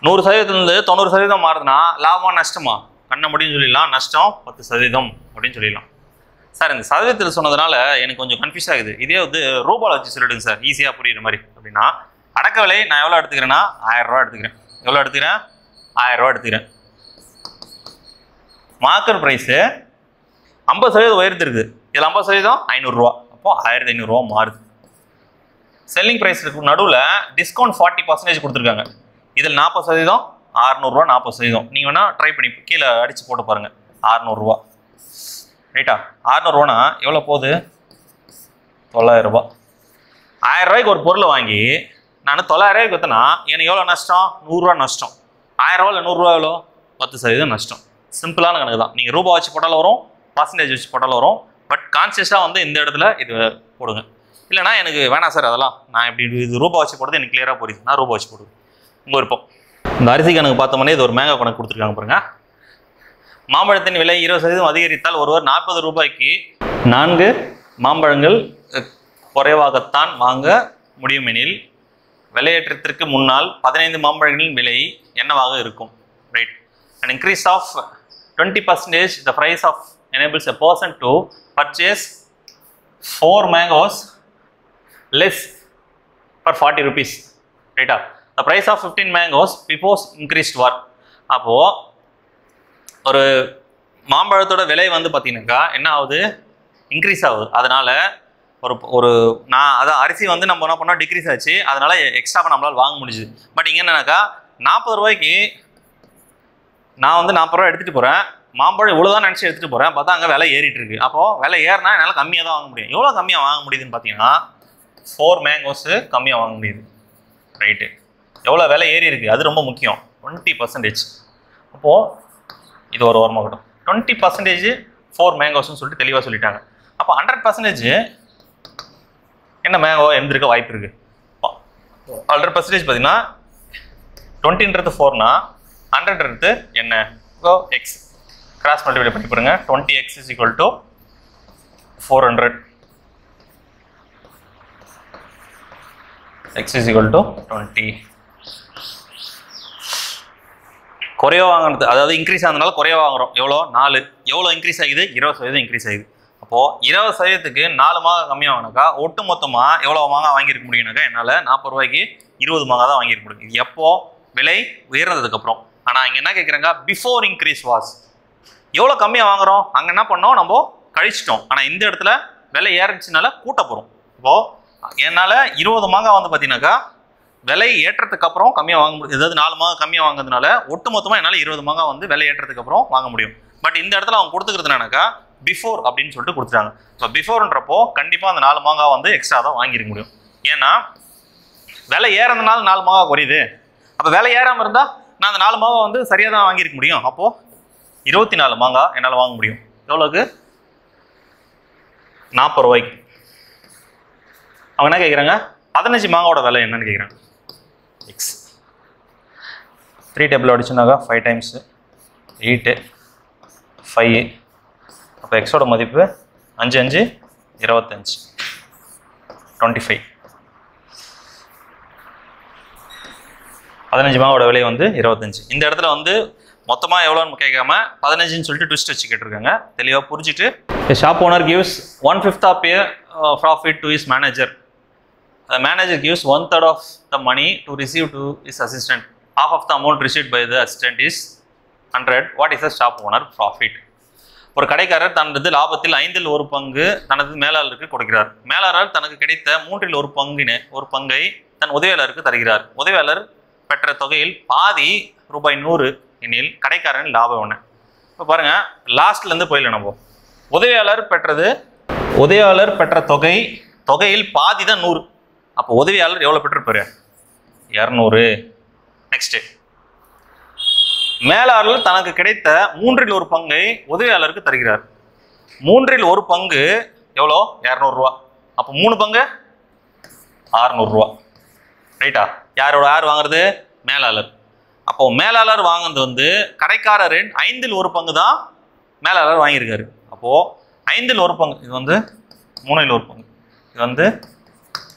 100%லேருந்து 90% மாறுதுன்னா லாபமா நஷ்டமா? கண்ண முடியும்னு சொல்லிடலாம். நஷ்டம் 10% அப்படின்னு சொல்லிடலாம். சார் இந்த சதவீதத்தில் சொன்னதுனால எனக்கு கொஞ்சம் கன்ஃபியூஸ் ஆகுது. இதே வந்து ரூபாவில் வச்சு சொல்லிடுங்க சார், ஈஸியாக புரியுற மாதிரி. அப்படின்னா அடக்க விலை நான் எவ்வளோ எடுத்துக்கிறேன்னா 1000 ரூபா எடுத்துக்கிறேன். எவ்வளோ எடுத்துக்கிறேன்? 1000 ரூபா எடுத்துக்கிறேன். மார்க்கெட் ப்ரைஸு 50% உயர்த்திருக்கு. இதில் 50% 500 ரூபா. அப்போது 1500 ரூபா மாறுது. செல்லிங் ப்ரைஸுக்கு நடுவில் டிஸ்கவுண்ட் 40% கொடுத்துருக்காங்க. இதில் 40% 600 ரூபா. 40% நீங்கள் வேணால் ட்ரை பண்ணி கீழே அடித்து போட்டு பாருங்கள். 600 ரூபா. ரைட்டா? 600 ரூபானா எவ்வளோ போகுது? 900 ரூபா. 1000 ரூபாய்க்கு ஒரு பொருளை வாங்கி நான் 900 ரூபாய்க்கு விற்றனா எனக்கு எவ்வளோ நஷ்டம்? 100 ரூபா நஷ்டம். 1000 ரூபா இல்லை 100 ரூபா எவ்வளோ? 10% நஷ்டம். சிம்பிளான கணக்கு தான். நீங்கள் ரூபா வச்சு போட்டாலும் வரும், பர்சன்டேஜ் வச்சு போட்டாலும் வரும். பட் கான்சியஸாக வந்து இந்த இடத்துல இது போடுங்க. இல்லைனா எனக்கு வேணாம் சார் அதெல்லாம் நான் இப்படி இது ரூபா வச்சு போடுறது எனக்கு கிளியராக புரியுது, நான் ரூபா வச்சு போடுவேன். உங்கள் விருப்பம். இந்த அரிசி கணக்கு பார்த்தோம்னா இது ஒரு மேங்கா கணக்கு கொடுத்துருக்காங்க பாருங்க. மாம்பழத்தின் விலை 20% அதிகரித்தால் ஒருவர் 40 ரூபாய்க்கு 4 மாம்பழங்கள் குறைவாகத்தான் வாங்க முடியும் எனில் விலையேற்றத்திற்கு முன்னால் 15 மாம்பழங்களின் விலை என்னவாக இருக்கும்? Right. An increase of 20% the price of enables a person to purchase 4 mangoes less for 40 rupees. ரைட்டா? The price of 15 mangoes before increased war. அப்போது ஒரு மாம்பழத்தோட விலை வந்து பார்த்தீங்கன்னாக்கா என்ன ஆகுது? இன்க்ரீஸ் ஆகுது. அதனால் ஒரு நான் அதான் அரிசி வந்து நம்ம என்ன பண்ணோம்? டிக்ரீஸ் ஆச்சு. அதனால் எக்ஸ்ட்ராவாக நம்மளால் வாங்க முடிஞ்சுது. பட் இங்கே என்னன்னாக்கா 40 ரூபாய்க்கு நான் வந்து 40 ரூபா எடுத்துகிட்டு போகிறேன். மாம்பழம் இவ்வளோ தான் நினச்சி எடுத்துகிட்டு போகிறேன். பார்த்தா அங்கே விலை ஏறிட்டு இருக்கு. அப்போது விலை ஏறினா என்னால் கம்மியாக தான் வாங்க முடியும். எவ்வளோ கம்மியாக வாங்க முடியுதுன்னு பார்த்தீங்கன்னா 4 மேங்கோஸு கம்மியாக வாங்க முடியுது. ரைட்டு. எவ்வளோ விலை ஏறி இருக்குது அது ரொம்ப முக்கியம். 20%. அப்போது இது ஒரு ஓரமாகட்டும். 20% 4 மேங்கோஸ்ன்னு சொல்லிட்டு தெளிவாக சொல்லிட்டாங்க. அப்போ 100% என்ன மேங்கோ இருந்திருக்க வாய்ப்பு இருக்குது? 100% பார்த்தீங்கன்னா 20ன்றது 4னா 100ன்றது என்ன? ஸோ எக்ஸ் கிராஸ் மல்டிப்ளை பண்ணி பாருங்க. 20x is equal to 400. x is equal to 20. குறைய வாங்குறது, அதாவது இன்க்ரீஸ் ஆனதுனால குறைய வாங்குறோம். எவ்வளோ? 4. எவ்வளோ இன்க்ரீஸ் ஆகுது? 20% இன்க்ரீஸ் ஆகுது. அப்போது 20%க்கு 4 மாங்காய் கம்மியாகனாக்கா ஒட்டு மொத்தமாக எவ்வளோ மாங்காய் வாங்கியிருக்க முடியும்னாக்கா என்னால் 40 ரூபாய்க்கு 20 மாங்காய் தான் வாங்கியிருக்க முடியும். இது எப்போ? விலை உயர்ந்ததுக்கப்புறம். ஆனால் இங்கே என்ன கேட்குறாங்க? Before increase was. எவ்வளோ கம்மியாக வாங்குறோம்? அங்கே என்ன பண்ணோம்? நம்ம கழிச்சிட்டோம். ஆனால் இந்த இடத்துல விலை ஏறிச்சுனால கூட்ட போகிறோம். இப்போது என்னால் 20 மாங்காய் வந்து பார்த்தீங்கன்னாக்கா விலை ஏற்றத்துக்கு அப்புறம் கம்மியாக வாங்க முடியும். ஏதாவது 4 மாங்காய் கம்மியாக வாங்குறதுனால ஒட்டு மொத்தமாக என்னால் 20 மாங்காய் வந்து விலை ஏற்றத்துக்கு அப்புறம் வாங்க முடியும். பட் இந்த இடத்துல அவங்க கொடுத்துக்கிறதுனாக்கா பிஃபோர் அப்படின்னு சொல்லிட்டு கொடுத்துட்டாங்க. ஸோ பிஃபோர்ன்றப்போ கண்டிப்பாக அந்த 4 மாங்காய் வந்து எக்ஸ்ட்ரா தான் வாங்கிருக்க முடியும். ஏன்னா விலை ஏறதுனால 4 மாங்காய் குறையுது. அப்போ விலை ஏறாமல் இருந்தால் நான் அந்த 4 மாங்காய் வந்து சரியாக தான் வாங்கியிருக்க முடியும். அப்போது 24 மாங்காய் என்னால் வாங்க முடியும். எவ்வளோக்கு? 40 ரூபாய்க்கு. அவங்க என்ன கேட்குறாங்க? 15 மாங்காவோட விலை என்னன்னு கேட்குறாங்க. எக்ஸ் 3 டேபிள் அடிச்சுனாக்கா 5 டைம்ஸ் 8 5. அப்போ எக்ஸோட மதிப்பு 5 5 25 25. 15 மாவோட விலை வந்து 25. இந்த இடத்துல வந்து மொத்தமாக எவ்வளோன்னு கேட்காம 15ன்னு சொல்லிட்டு ட்விஸ்ட் வச்சு கேட்டிருக்காங்க. தெளிவாக புரிஞ்சுட்டு shop owner gives 1/5 of a profit to his manager. The manager gives 1/3 of the money to receive to his assistant. Half of the amount received by the assistant is 100. What is the shop owner profit? ஒரு கடைக்காரர் தனது லாபத்தில் 5ல் 1 பங்கு தனது மேலாளருக்கு கொடுக்கிறார். மேலாளர் தனக்கு கிடைத்த 3ல் 1 பங்கை தன் உதவியாளருக்கு தருகிறார். உதவியாளர் பெற்ற தொகையில் பாதி ரூபாய் 100 எனில் கடைக்காரன் லாபம் ஒன்று. இப்போ பாருங்க, லாஸ்ட்லேருந்து போயிடல நம்ம. உதவியாளர் பெற்ற தொகையில் பாதி தான் 100. அப்போ உதவியாளர் எவ்வளோ பெற்றிருப்பாரு? 200. நெக்ஸ்ட், மேலாளர் தனக்கு கிடைத்த 3ல் 1 பங்கை உதவியாளருக்கு தருகிறார். 3ல் 1 பங்கு எவ்வளோ? 200 ரூபா. அப்போ 3 பங்கு 600 ரூபா. ரைட்டா? யார் வாங்குறது? மேலாளர். அப்போ மேலாளர் வாங்குறது வந்து கடைக்காரரின் 5ல் 1 பங்கு தான் மேலாளர் வாங்கியிருக்காரு. அப்போ 5ல் 1 பங்கு, இது வந்து 3ல் 1 பங்கு, இது வந்து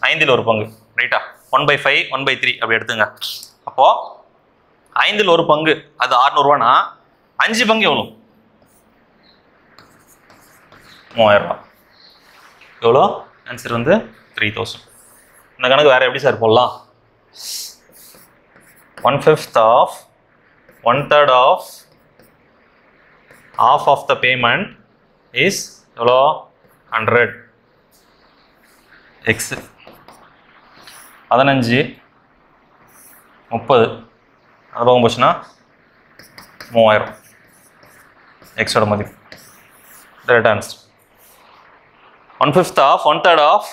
5ல் 1 பங்கு. ரைட்டா? 1/5 1/3 அப்படி எடுத்துங்க. அப்போ 5ல் 1 பங்கு அது 600 ரூபானா 5 பங்கு எவ்வளோ? 3000 ரூபா. எவ்வளோ? ஆன்சர் வந்து 3000. இந்த கணக்கு வேற எப்படி சார் போடலாம்? 1/5 of 1/3 of half of the payment is எவ்வளோ? 100. எக்ஸ் 15 30 அது பக்கம் போச்சுன்னா 3000. எக்ஸோட மதிப்பு. Right answer. 1/5 of 1/3 of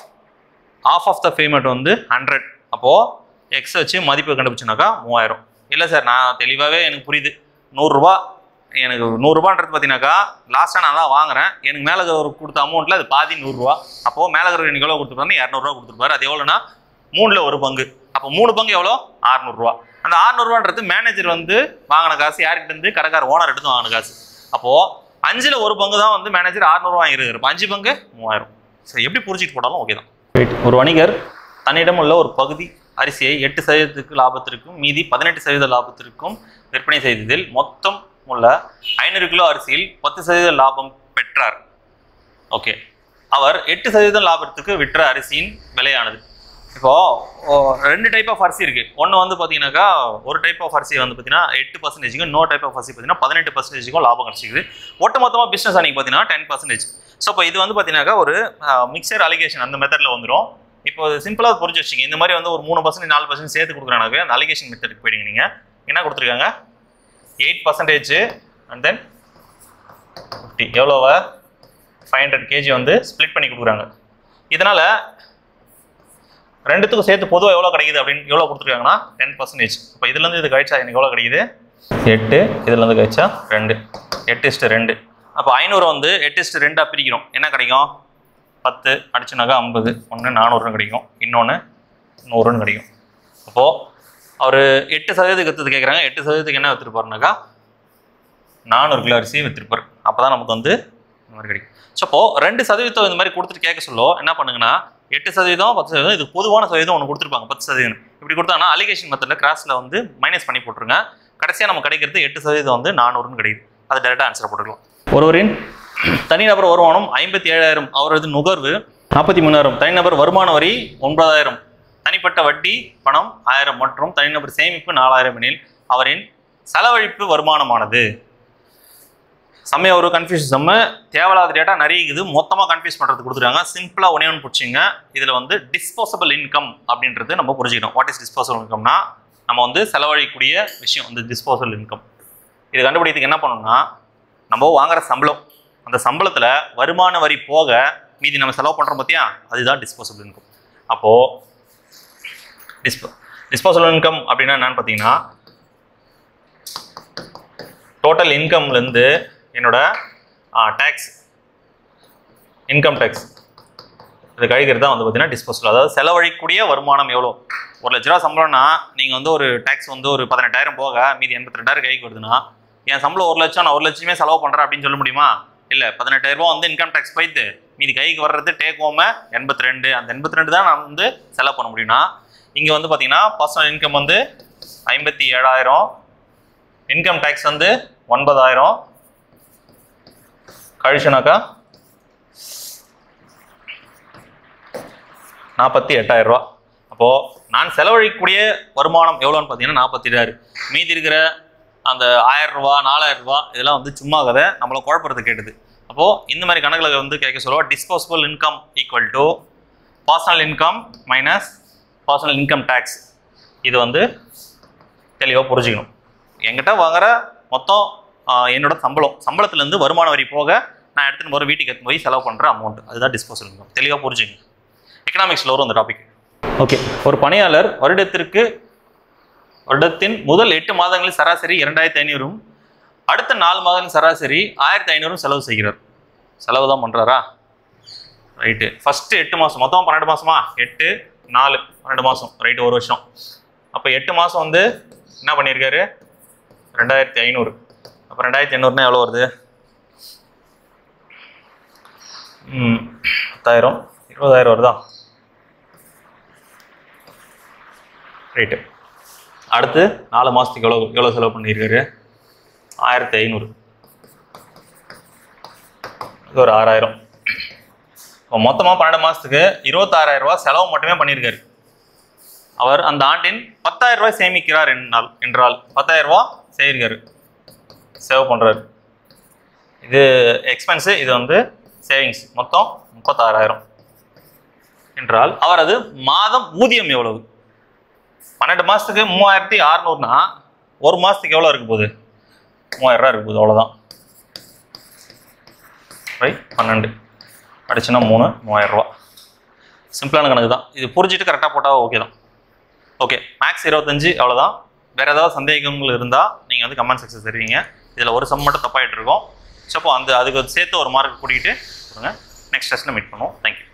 half of the payment வந்து 100. அப்போது எக்ஸ் வச்சு மதிப்பு கண்டுபிடிச்சுனாக்கா 3000. இல்லை சார், நான் தெளிவாகவே எனக்கு புரியுது. 100 ரூபா, எனக்கு 100 ரூபான்றது பார்த்தீங்கன்னாக்கா லாஸ்ட்டாக நான் தான் வாங்குறேன். எனக்கு மேலே கொடுத்த அமௌண்ட்டில் அது பாதி 100 ரூபா. அப்போது மேலே எனக்கு எவ்வளோ கொடுத்துருப்பாரு? 200 ரூபா கொடுத்துருப்பாரு. அது எவ்வளோனா 3ல் 1 பங்கு. அப்போ 3 பங்கு எவ்வளோ? 600 ரூபா. அந்த 600 ரூபான்றது மேனேஜர் வந்து வாங்கின காசு. யார்கிட்ட இருந்து? கடைக்கார ஓனர் எடுத்து வாங்கின காசு. அப்போது 5ல் 1 பங்கு தான் வந்து மேனேஜர் 600 ரூபா வாங்கியிருக்காரு. இப்போ 5 பங்கு 3000. சரி, எப்படி புரிஞ்சிட்டு போட்டாலும் ஓகே தான். ஒரு வணிகர் தன்னிடம் உள்ள ஒரு பகுதி அரிசியை 8% லாபத்திற்கும் மீதி 18% லாபத்திற்கும் விற்பனை செய்ததில் மொத்தம் உள்ள 500 கிலோ அரிசியில் 10% லாபம் பெற்றார். ஓகே, அவர் 8% லாபத்துக்கு விற்ற அரிசியின் விலையானது. இப்போ 2 டைப் ஆஃப் அரிசி இருக்கு. ஒன்று வந்து பார்த்தீங்கன்னாக்கா ஒரு டைப் ஆஃப் அரிசி வந்து பார்த்தீங்கன்னா 8%, இன்னொரு டைப் ஆஃப் அரிசி பார்த்தீங்கன்னா 18% லாபம் கிடைச்சிக்குது. ஒட்டு மொத்தமாக பிஸ்னஸ் அன்னைக்கு பார்த்தீங்கன்னா 10%. ஸோ இப்போ இது வந்து பார்த்தீங்கன்னாக்கா ஒரு மிக்சர் அலிகேஷன் அந்த மெத்தடில் வந்துடும். இப்போ சிம்பிளாக புரிஞ்சு வச்சிங்க. இந்த மாதிரி வந்து ஒரு 3% 4% சேர்த்து கொடுக்குறாங்க. அந்த அலிகேஷன் மெத்தடுக்கு போயிடுங்க. நீங்கள் என்ன கொடுத்துருக்காங்க? 8% அண்ட் தென் 50 எவ்வளோவா? 500 kg வந்து ஸ்ப்ளிட் பண்ணி கொடுக்குறாங்க. இதனால் ரெண்டுத்துக்கும் சேர்த்து பொதுவாக எவ்வளோ கிடைக்குது அப்படின்னு எவ்வளோ கொடுத்துருக்காங்கன்னா 10%. இப்போ இதுலேருந்து இது கழிச்சா எனக்கு எவ்வளோ கிடைக்குது? 8. இதுலேருந்து கழிச்சா 2. 8:2. அப்போ 500 வந்து 8:2 பிரிக்கிறோம். என்ன கிடைக்கும்? 10 அடிச்சுனாக்கா 50. ஒன்று 400 கிடைக்கும், இன்னொன்று 100 கிடைக்கும். அப்போது அவர் 8% விற்றது கேட்குறாங்க. 8% என்ன விற்றுருப்பாருனாக்கா 400 கிலோ அரிசி விற்றுருப்பார். அப்போ தான் நமக்கு வந்து இந்த மாதிரி கிடைக்கும். ஸோ அப்போது 2% இந்த மாதிரி கொடுத்துட்டு கேட்க சொல்ல என்ன பண்ணுங்கன்னா 8%, 10%, இது பொதுவான சதவீதம் ஒன்று கொடுத்துருப்பாங்க 10%. இப்படி கொடுத்தாங்கன்னா அலிகேஷன் மெத்தடில் கிராஸில் வந்து மைனஸ் பண்ணி போட்டுருங்க. கடைசியாக நம்ம கிடைக்கிறது 8% வந்து 400ன்னு கிடைக்குது. அது டேரெக்டாக ஆன்சர் போட்டுக்கலாம். ஒருவரின் தனிநபர் வருமானம் 57,000, அவரது நுகர்வு 43,000, தனிநபர் வருமான வரி 9,000, தனிப்பட்ட வட்டி பணம் 1000 மற்றும் தனிநபர் சேமிப்பு 4,000 எனில் அவரின் செலவழிப்பு வருமானமானது. செம்மையா ஒரு கன்ஃபியூஷன். செம்ம தேவையில்லாத டேட்டா நிறைய இருக்குது. மொத்தமாக கன்ஃபியூஸ் பண்ணுறது கொடுத்துருக்காங்க. சிம்பிளாக ஒன்று பிடிச்சிங்க. இதில் வந்து டிஸ்போசபிள் இன்கம் அப்படின்றது நம்ம புரிஞ்சுக்கணும். வாட் இஸ் டிஸ்போசபிள் இன்கம்னா நம்ம வந்து செலவழிக்கக்கூடிய விஷயம் வந்து டிஸ்போசபிள் இன்கம். இது கண்டுபிடிக்கிறதுக்கு என்ன பண்ணணும்னா நம்ம வாங்குற சம்பளம், அந்த சம்பளத்தில் வருமான வரி போக மீதி நம்ம செலவு பண்ணுறோம் பார்த்தியா, அதுதான் டிஸ்போசபிள் இன்கம். அப்போது டிஸ்போசபிள் இன்கம் அப்படின்னா என்னன்னு பார்த்தீங்கன்னா டோட்டல் இன்கம்லேருந்து என்னோட டேக்ஸ், இன்கம் டேக்ஸ் இது கழிக்கிறது தான் வந்து பார்த்தீங்கன்னா டிஸ்போசபிள். அதாவது செலவழிக்கூடிய வருமானம் எவ்வளோ. 1,00,000 ரூபா சம்பளம்னா நீங்கள் வந்து ஒரு டேக்ஸ் வந்து ஒரு 18,000 போக மீதி 82,000 கைக்கு வருதுன்னா என் சம்பளம் 1,00,000, நான் 1,00,000 செலவு பண்ணுறேன் அப்படின்னு சொல்ல முடியுமா? இல்லை, 18,000 ரூபா வந்து இன்கம் டேக்ஸ் போயிட்டு மீதி கைக்கு வர்றது டேக் ஹோமு 82. அந்த 82 தான் நான் வந்து செலவு பண்ண முடியும்னா இங்கே வந்து பார்த்தீங்கன்னா பர்சனல் இன்கம் வந்து 57,000, இன்கம் டேக்ஸ் வந்து 9,000 கழிச்சுனாக்கா 48,000 ரூபா. அப்போது நான் செலவழிக்கக்கூடிய வருமானம் எவ்வளோன்னு பார்த்தீங்கன்னா 47,000. மீதி இருக்கிற அந்த 1,000 ரூபா 4,000 ரூபா இதெல்லாம் வந்து சும்மா கதை, நம்மளை குழப்பறது கேட்டுது. அப்போது இந்த மாதிரி கணக்கில் வந்து கேட்க சொல்லுவோம் disposable income equal to personal income minus personal income tax. இது வந்து தெளிவாக புரிஞ்சுக்கணும். என்கிட்ட வாங்குற மொத்தம் என்னோட சம்பளத்துலேருந்து வருமான வரி போக நான் எடுத்துன்னு போகிற வீட்டுக்கு எடுத்துன்னு போய் செலவு பண்ணுற அமௌண்ட், அதுதான் டிஸ்போசபிள் இன்கம். தெளிவாக புரிஞ்சுங்க. எக்கனாமிக்ஸில் வரும் அந்த டாபிக். ஓகே, ஒரு பணியாளர் வருடத்தின் முதல் 8 மாதங்களில் சராசரி 2,500, அடுத்த 4 மாதங்களில் சராசரி 1,500 செலவு செய்கிறார். செலவு தான் பண்ணுறாரா? ரைட்டு. ஃபஸ்ட்டு 8 மாதம், மொத்தம் 12 மாதமா? 8, 4, 12 மாதம். ரைட்டு, ஒரு வருஷம். அப்போ 8 மாதம் வந்து என்ன பண்ணியிருக்காரு? 2,500. அப்போ 2,500னா எவ்வளோ வருது? 10,000, 20,000 வருதா? ரைட்டு. அடுத்து 4 மாதத்துக்கு எவ்வளோ செலவு பண்ணியிருக்காரு? 1,500. இது ஒரு 6,000. இப்போ மொத்தமாக 12 மாதத்துக்கு 26,000 ரூபா செலவு மட்டுமே பண்ணியிருக்காரு. அவர் அந்த ஆண்டின் 10,000 ரூபாய் சேமிக்கிறார் என்றால் 10,000 ரூபா சேவ் பண்ணுறாரு. இது எக்ஸ்பென்ஸு, இது வந்து சேவிங்ஸ். மொத்தம் 36,000 என்றால் அவரது மாதம் ஊதியம் எவ்வளவு? 12 மாதத்துக்கு 3,600னா ஒரு மாதத்துக்கு எவ்வளோ இருக்க போகுது? 3,000 ரூபா இருக்க போகுது. அவ்வளோதான். ரைட். 12 அடிச்சுன்னா 3,000 ரூபா. சிம்பிளான கணக்கு தான். இது புரிஞ்சுட்டு கரெக்டாக போட்டால் ஓகே தான். ஓகே, மேக்ஸ் 25 அவ்வளோதான். வேறு ஏதாவது சந்தேகங்கள் இருந்தால் நீங்கள் வந்து கமெண்ட் செக்ஷன் தெரிவிங்க. இதில் ஒரு சம் மட்டும் தப்பாகிட்டு இருக்கோம். ஸோ அப்போ அதுக்கு சேர்த்து ஒரு மார்க் கூட்டிகிட்டு கொடுங்க. நெக்ஸ்ட் டெஸ்ட்டில் மீட் பண்ணுவோம். தேங்க்யூ.